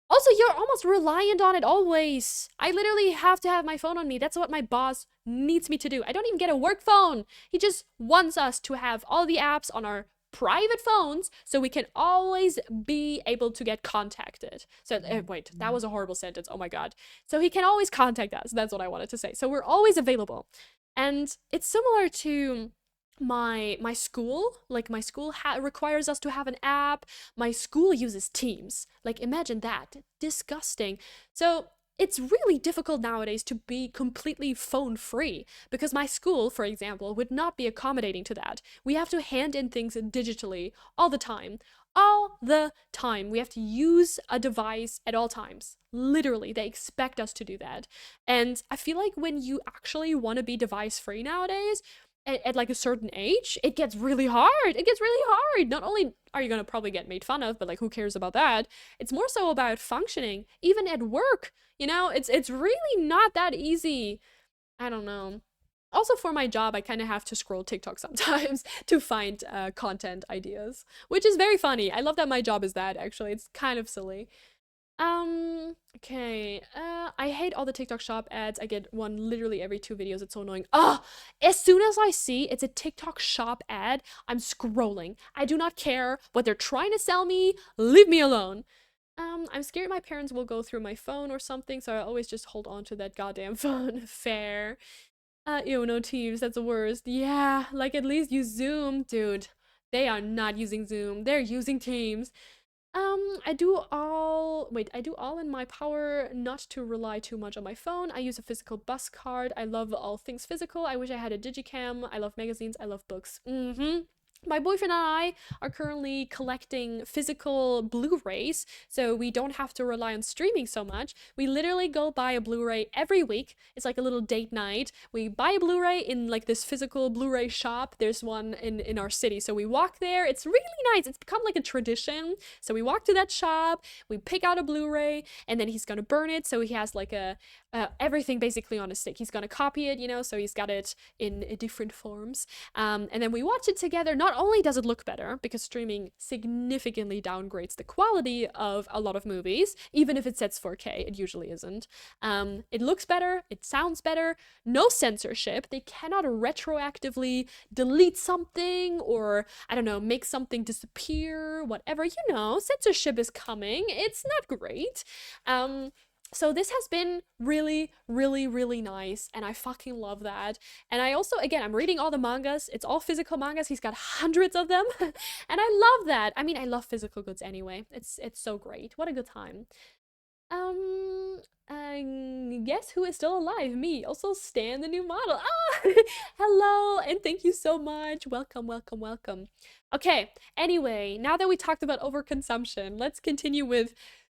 Also, you're almost reliant on it always. I literally have to have my phone on me. That's what my boss needs me to do. I don't even get a work phone. He just wants us to have all the apps on our private phones so we can always be able to get contacted. So, wait, that was a horrible sentence. Oh my god. So he can always contact us. That's what I wanted to say. So we're always available. And it's similar to my school. Like, my school requires us to have an app. My school uses Teams. Like, imagine that. Disgusting. So it's really difficult nowadays to be completely phone free because my school, for example, would not be accommodating to that. We have to hand in things digitally all the time. All the time. We have to use a device at all times. Literally, they expect us to do that. And I feel like when you actually want to be device free nowadays, at like a certain age, it gets really hard. It gets really hard. Not only are you gonna probably get made fun of, but like who cares about that? It's more so about functioning, even at work. You know, it's really not that easy. I don't know. Also, for my job, I kind of have to scroll TikTok sometimes to find content ideas, which is very funny. I love that my job is that, actually. It's kind of silly. Okay. I hate all the TikTok shop ads. I get one literally every 2 videos. It's so annoying. Ah, as soon as I see it's a TikTok shop ad, I'm scrolling. I do not care what they're trying to sell me. Leave me alone. I'm scared my parents will go through my phone or something, so I always just hold on to that goddamn phone. Fair. Ew, no Teams. That's the worst. Yeah, like at least use Zoom, dude. They are not using Zoom. They're using Teams. I do all in my power not to rely too much on my phone. I use a physical bus card. I love all things physical. I wish I had a digicam. I love magazines. I love books. My boyfriend and I are currently collecting physical Blu-rays, so we don't have to rely on streaming so much. We literally go buy a Blu-ray every week. It's like a little date night. We buy a Blu-ray in like this physical Blu-ray shop. There's one in our city, so we walk there. It's really nice. It's become like a tradition. So we walk to that shop, we pick out a Blu-ray, and then he's gonna burn it. So he has like a everything basically on a stick. He's gonna copy it, you know, so he's got it in different forms. And then we watch it together. Not only does it look better, because streaming significantly downgrades the quality of a lot of movies, even if it sets 4K, it usually isn't. It looks better, it sounds better, no censorship. They cannot retroactively delete something or, I don't know, make something disappear, whatever. You know, censorship is coming. It's not great. So this has been really, really, really nice, and I fucking love that. And I also, again, I'm reading all the mangas. It's all physical mangas. He's got hundreds of them, and I love that. I mean, I love physical goods anyway. It's so great. What a good time. Um, guess who is still alive? Me. Also, Stan, the new model. Ah, hello, and thank you so much. Welcome, welcome, welcome. Okay. Anyway, now that we talked about overconsumption, let's continue with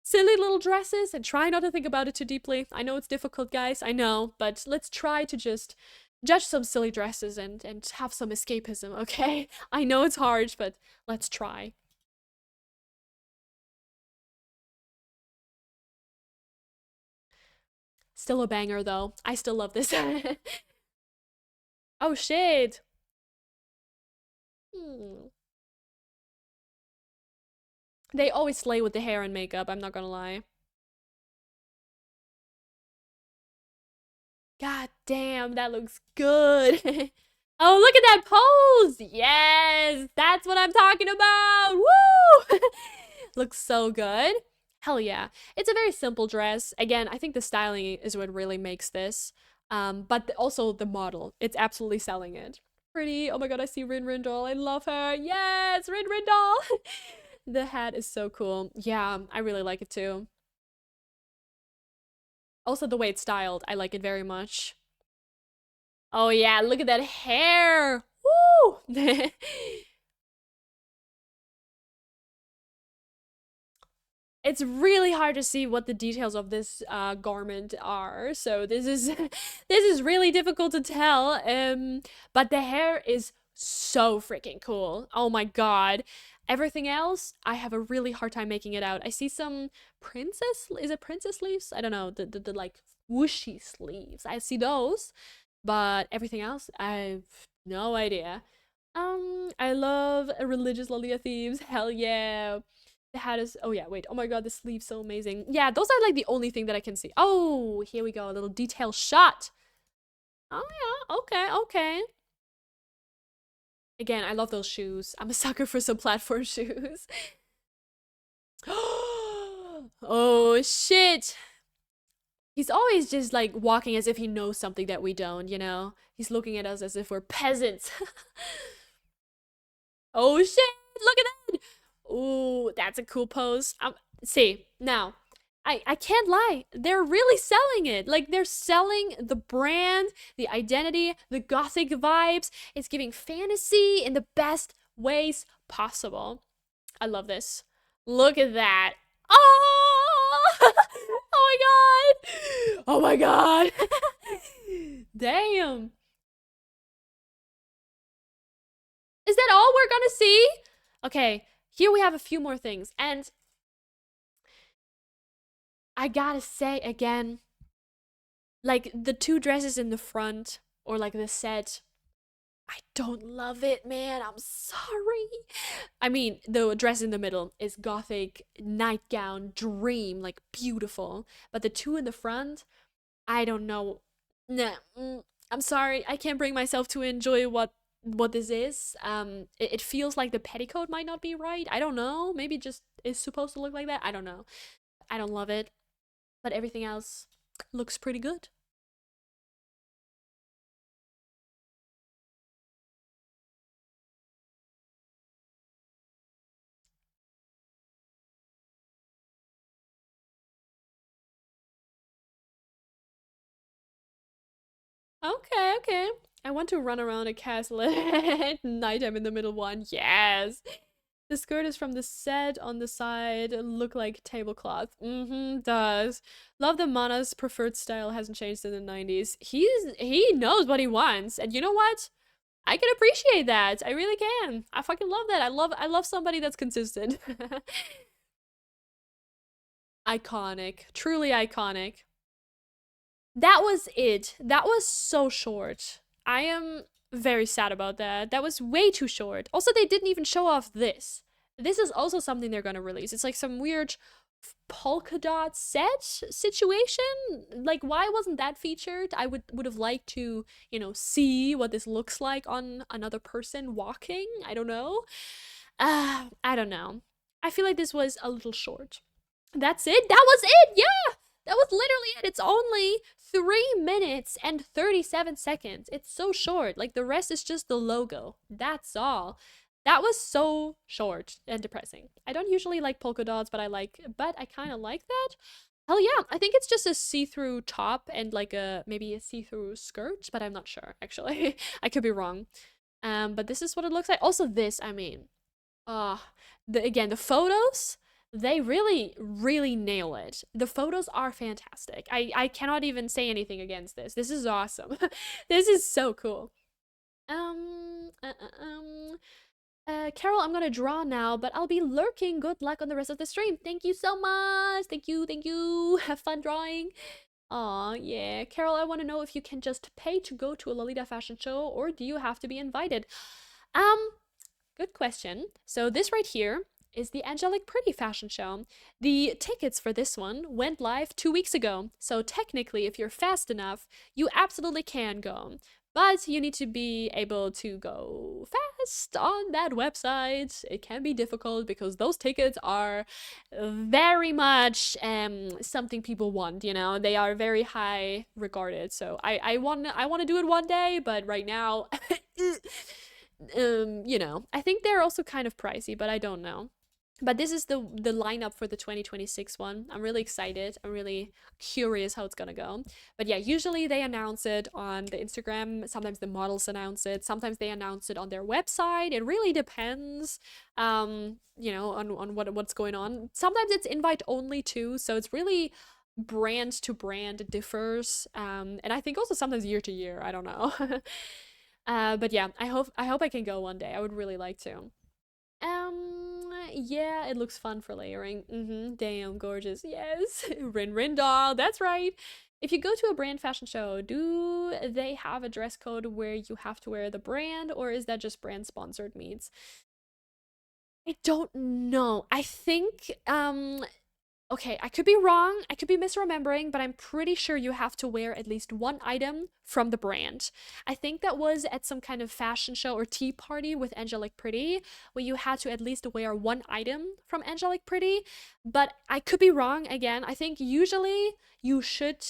silly little dresses and try not to think about it too deeply. I know it's difficult, guys. I know, but let's try to just judge some silly dresses and have some escapism, okay? I know it's hard, but let's try. Still a banger, though. I still love this. Oh, shit. Hmm. They always slay with the hair and makeup, I'm not gonna lie. God damn, that looks good. Oh, look at that pose! Yes, that's what I'm talking about! Woo! Looks so good. Hell yeah. It's a very simple dress. Again, I think the styling is what really makes this. But also the model. It's absolutely selling it. Pretty. Oh my god, I see Rin Rin doll. I love her. Yes, Rin Rin doll. The hat is so cool. Yeah, I really like it too. Also, the way it's styled, I like it very much. Oh yeah, look at that hair. Woo! It's really hard to see what the details of this garment are. So this is this is really difficult to tell. But the hair is so freaking cool. Oh my god. Everything else, I have a really hard time making it out. I see some princess, is it princess sleeves? I don't know, the like whooshy sleeves. I see those, but everything else, I've no idea. I love religious Lolia thieves. Hell yeah. The hat is, oh yeah, wait. Oh my god, the sleeve's so amazing. Yeah, those are like the only thing that I can see. Oh, here we go. A little detail shot. Oh yeah, okay, okay. Again, I love those shoes. I'm a sucker for some platform shoes. Oh shit. He's always just like walking as if he knows something that we don't, you know? He's looking at us as if we're peasants. Oh shit, look at that. Ooh, that's a cool pose. See, now, I can't lie. They're really selling it. Like, they're selling the brand, the identity, the gothic vibes. It's giving fantasy in the best ways possible. I love this. Look at that. Oh! Oh my god! Oh my god! Damn. Is that all we're gonna see? Okay, here we have a few more things. And I gotta say again, like the two dresses in the front, or like the set, I don't love it, man. I'm sorry. I mean, the dress in the middle is gothic, nightgown, dream, like beautiful. But the two in the front, I don't know. Nah, I'm sorry. I can't bring myself to enjoy what this is. It feels like the petticoat might not be right. I don't know. Maybe it just is supposed to look like that. I don't know. I don't love it, but everything else looks pretty good. Okay, okay. I want to run around a castle at night. I'm in the middle one. Yes. The skirt is from the set on the side. Look like tablecloth. Mm-hmm, does. Love that Mana's preferred style hasn't changed in the 90s. He knows what he wants. And you know what? I can appreciate that. I really can. I fucking love that. I love somebody that's consistent. Iconic. Truly iconic. That was it. That was so short. I am very sad about that. That was way too short. Also, they didn't even show off this. This is also something they're gonna release. It's like some weird polka dot set situation. Like, why wasn't that featured? I would have liked to, see what this looks like on another person walking. I don't know. I don't know. I feel like this was a little short. That's it. That was it. Yeah. That was literally it. It's only 3 minutes and 37 seconds. It's so short. Like the rest is just the logo. That's all. That was so short and depressing. I don't usually like polka dots, but I kind of like that. Hell yeah. I think it's just a see-through top and like maybe a see-through skirt, but I'm not sure actually. I could be wrong. But this is what it looks like. Also this, I mean, uh again, the photos, they really, really nail it. The photos are fantastic. I cannot even say anything against this. This is awesome. This is so cool. Um, uh, uh, um, Carol, I'm gonna draw now, but I'll be lurking. Good luck on the rest of the stream. Thank you so much. Thank you, thank you. Have fun drawing. Aw, yeah. Carol, I want to know if you can just pay to go to a Lolita fashion show, or do you have to be invited? Um, Good question. So this right here is the Angelic Pretty fashion show. The tickets for this one went live 2 weeks ago. So technically, if you're fast enough, you absolutely can go. But you need to be able to go fast on that website. It can be difficult because those tickets are very much something people want, They are very high regarded. So I want to do it one day, but right now I think they're also kind of pricey, but I don't know. But this is the lineup for the 2026 one. I'm really excited. I'm really curious how it's gonna go. But yeah, usually they announce it on the Instagram. Sometimes the models announce it. Sometimes they announce it on their website. It really depends, on what's going on. Sometimes it's invite only too, so it's really brand to brand differs. And I think also sometimes year to year. I don't know. But yeah, I hope I can go one day. I would really like to. Yeah, it looks fun for layering. Damn, gorgeous. Yes. Rin doll, that's right. If you go to a brand fashion show, do they have a dress code where you have to wear the brand, or is that just brand sponsored meets? I don't know. I think okay, I could be wrong. I could be misremembering, but I'm pretty sure you have to wear at least one item from the brand. I think that was at some kind of fashion show or tea party with Angelic Pretty, where you had to at least wear one item from Angelic Pretty. But I could be wrong again. I think usually you should.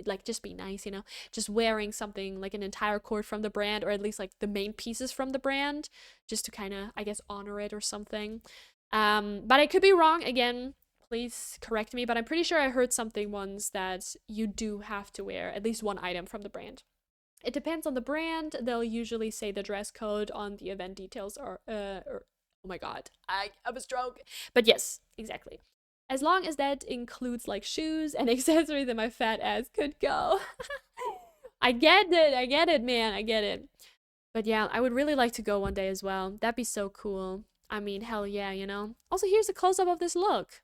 Like just be nice, just wearing something like an entire cord from the brand, or at least like the main pieces from the brand, just to kind of, I guess, honor it or something. But I could be wrong again. Please correct me, but I'm pretty sure I heard something once that you do have to wear at least one item from the brand. It depends on the brand. They'll usually say the dress code on the event details or oh my god, I have a stroke. But yes, exactly. As long as that includes like shoes and accessories that my fat ass could go. I get it, man, I get it. But yeah, I would really like to go one day as well. That'd be so cool. I mean, hell yeah, you know? Also, here's a close up of this look.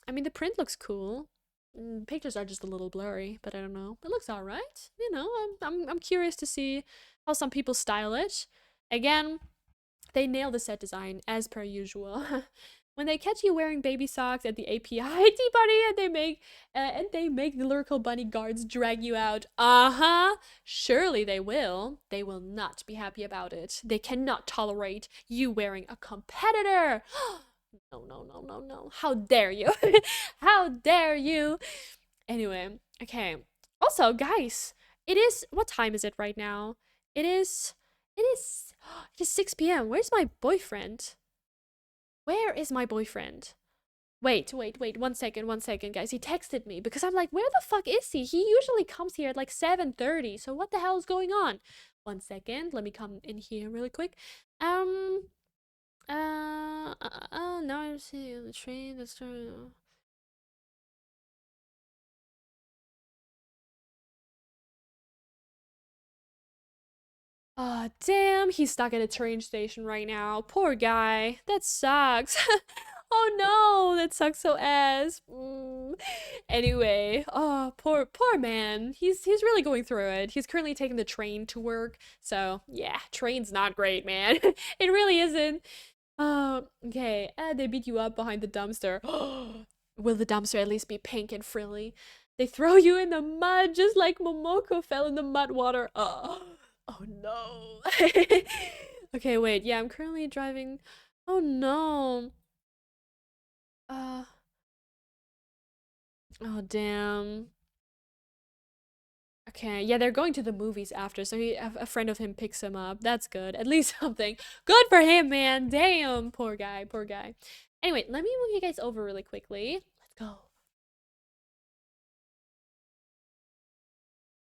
I mean, the print looks cool. Pictures are just a little blurry, but I don't know. It looks all right. You know, I'm curious to see how some people style it. Again, they nail the set design as per usual. When they catch you wearing baby socks at the API tea party and they make the lyrical bunny guards drag you out. Uh-huh. Surely they will. They will not be happy about it. They cannot tolerate you wearing a competitor. No, no, no, no, no. How dare you? How dare you? Anyway, okay. Also, guys, it is what time is it right now? It is it is it is 6 p.m. Where's my boyfriend? Where is my boyfriend? Wait, wait, wait. 1 second, guys. He texted me because I'm like, where the fuck is he? He usually comes here at like 7:30. So what the hell is going on? 1 second. Let me come in here really quick. Now I'm seeing the train that's turning. Oh, damn, he's stuck at a train station right now. Poor guy. That sucks. Oh no, that sucks so ass. Anyway, oh, poor man. He's really going through it. He's currently taking the train to work. So, yeah, train's not great, man. It really isn't. Oh, okay. They beat you up behind the dumpster. Will the dumpster at least be pink and frilly? They throw you in the mud just like Momoko fell in the mud water. Oh, oh no. Okay, wait. Yeah, I'm currently driving. Oh no. Uh, oh damn. Okay, yeah, they're going to the movies after, so a friend of him picks him up. That's good. At least something. Good for him, man. Damn, poor guy, poor guy. Anyway, let me move you guys over really quickly. Let's go.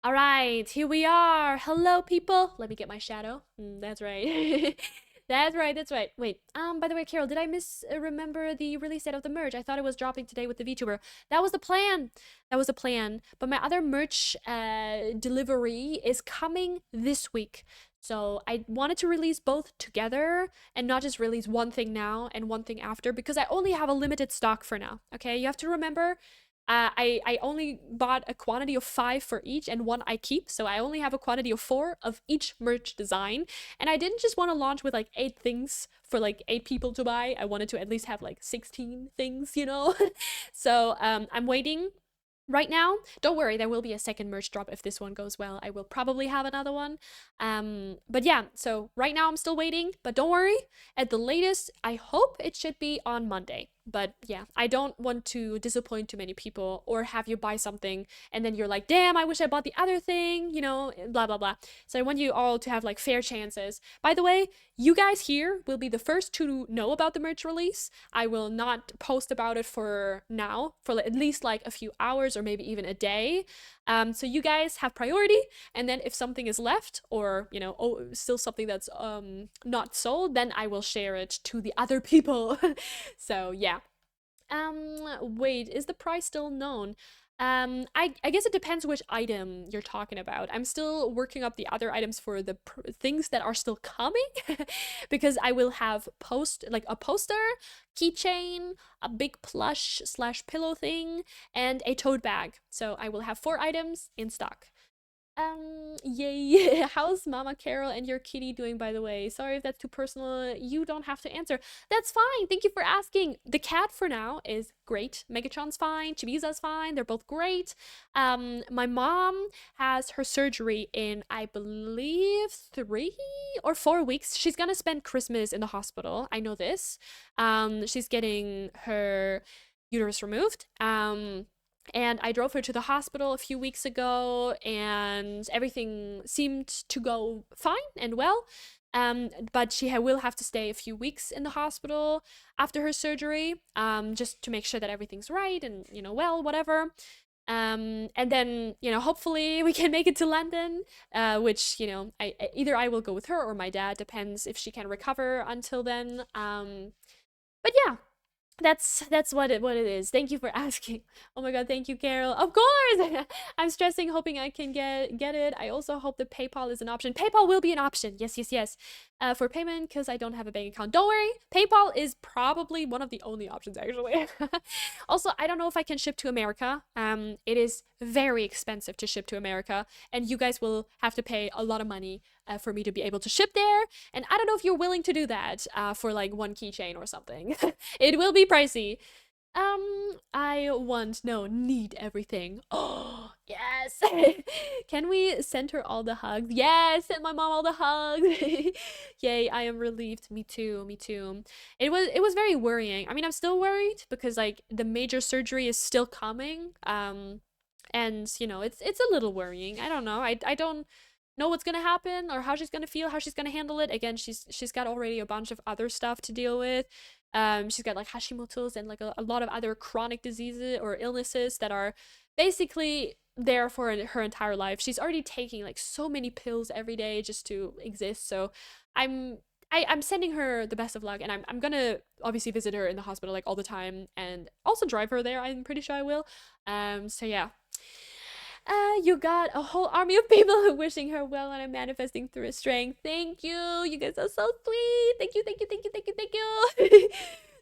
All right, here we are. Hello, people. Let me get my shadow. That's right. That's right, that's right. Wait, by the way, Carol, did I remember the release date of the merch? I thought it was dropping today with the VTuber. That was the plan. That was the plan. But my other merch delivery is coming this week. So I wanted to release both together and not just release one thing now and one thing after because I only have a limited stock for now. Okay, you have to remember I only bought a quantity of 5 for each and one I keep, so I only have a quantity of 4 of each merch design. And I didn't just want to launch with like 8 things for like 8 people to buy. I wanted to at least have like 16 things, you know? So I'm waiting. Right now, don't worry, there will be a second merch drop if this one goes well. I will probably have another one. But yeah, so right now I'm still waiting, but don't worry. At the latest, I hope it should be on Monday. But yeah, I don't want to disappoint too many people or have you buy something and then you're like, damn, I wish I bought the other thing, you know, blah, blah, blah. So I want you all to have like fair chances. By the way, you guys here will be the first to know about the merch release. I will not post about it for now, for at least like a few hours or maybe even a day. So you guys have priority, and then if something is left or, you know, still something that's not sold, then I will share it to the other people. So yeah. Wait, is the price still known? I guess it depends which item you're talking about. I'm still working up the other items for the things that are still coming because I will have like a poster, keychain, a big plush slash pillow thing, and a tote bag. So I will have 4 items in stock. Yay. How's Mama Carol and your kitty doing, by the way? Sorry if that's too personal. You don't have to answer. That's fine. Thank you for asking. The cat for now is great. Megatron's fine. Chibiza's fine. They're both great. My mom has her surgery in, I believe, 3 or 4 weeks. She's gonna spend Christmas in the hospital. I know this. She's getting her uterus removed. And I drove her to the hospital a few weeks ago, and everything seemed to go fine and well. But she will have to stay a few weeks in the hospital after her surgery, just to make sure that everything's right and, you know, well, whatever. And then, you know, hopefully we can make it to London, which, you know, either I will go with her or my dad, depends if she can recover until then. But yeah. That's what it is. Thank you for asking. Oh my god, thank you, Carol. Of course. I'm stressing, hoping I can get it. I also hope that PayPal is an option. PayPal will be an option. Yes, yes, yes. For payment, because I don't have a bank account. Don't worry. PayPal is probably one of the only options actually. Also, I don't know if I can ship to America. It is very expensive to ship to America, and you guys will have to pay a lot of money for me to be able to ship there. And I don't know if you're willing to do that for like one keychain or something. It will be pricey. I want, no, need everything. Oh, yes. Can we send her all the hugs? Yes, send my mom all the hugs. Yay, I am relieved. Me too, me too. It was very worrying. I mean, I'm still worried because like the major surgery is still coming. And you know, it's a little worrying. I don't know. I don't know what's gonna happen or how she's gonna feel, how she's gonna handle it. Again, she's got already a bunch of other stuff to deal with. She's got like Hashimoto's and like a lot of other chronic diseases or illnesses that are basically there for her entire life. She's already taking like so many pills every day just to exist. So I'm I'm sending her the best of luck, and I'm gonna obviously visit her in the hospital like all the time, and also drive her there. I'm pretty sure I will. So yeah, you got a whole army of people wishing her well, and I'm manifesting through her strength. Thank you. You guys are so sweet. Thank you, thank you, thank you, thank you, thank you.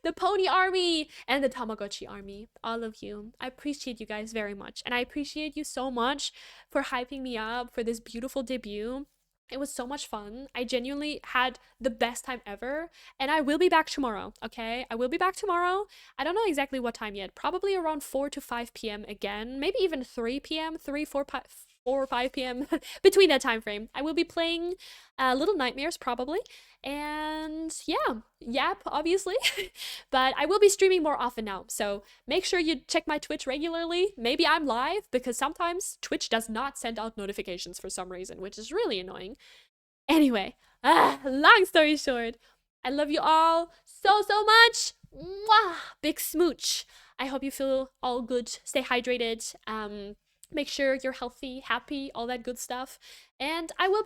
The pony army and the Tamagotchi army. All of you. I appreciate you guys very much. And I appreciate you so much for hyping me up for this beautiful debut. It was so much fun. I genuinely had the best time ever. And I will be back tomorrow, okay? I will be back tomorrow. I don't know exactly what time yet. Probably around 4 to 5 p.m. again. Maybe even 3 p.m. 4 or 5 p.m. Between that time frame. I will be playing Little Nightmares probably. And yeah, yap, obviously. But I will be streaming more often now. So make sure you check my Twitch regularly. Maybe I'm live because sometimes Twitch does not send out notifications for some reason, which is really annoying. Anyway, long story short, I love you all so, so much. Mwah! Big smooch. I hope you feel all good. Stay hydrated. Make sure you're healthy, happy, all that good stuff. And I will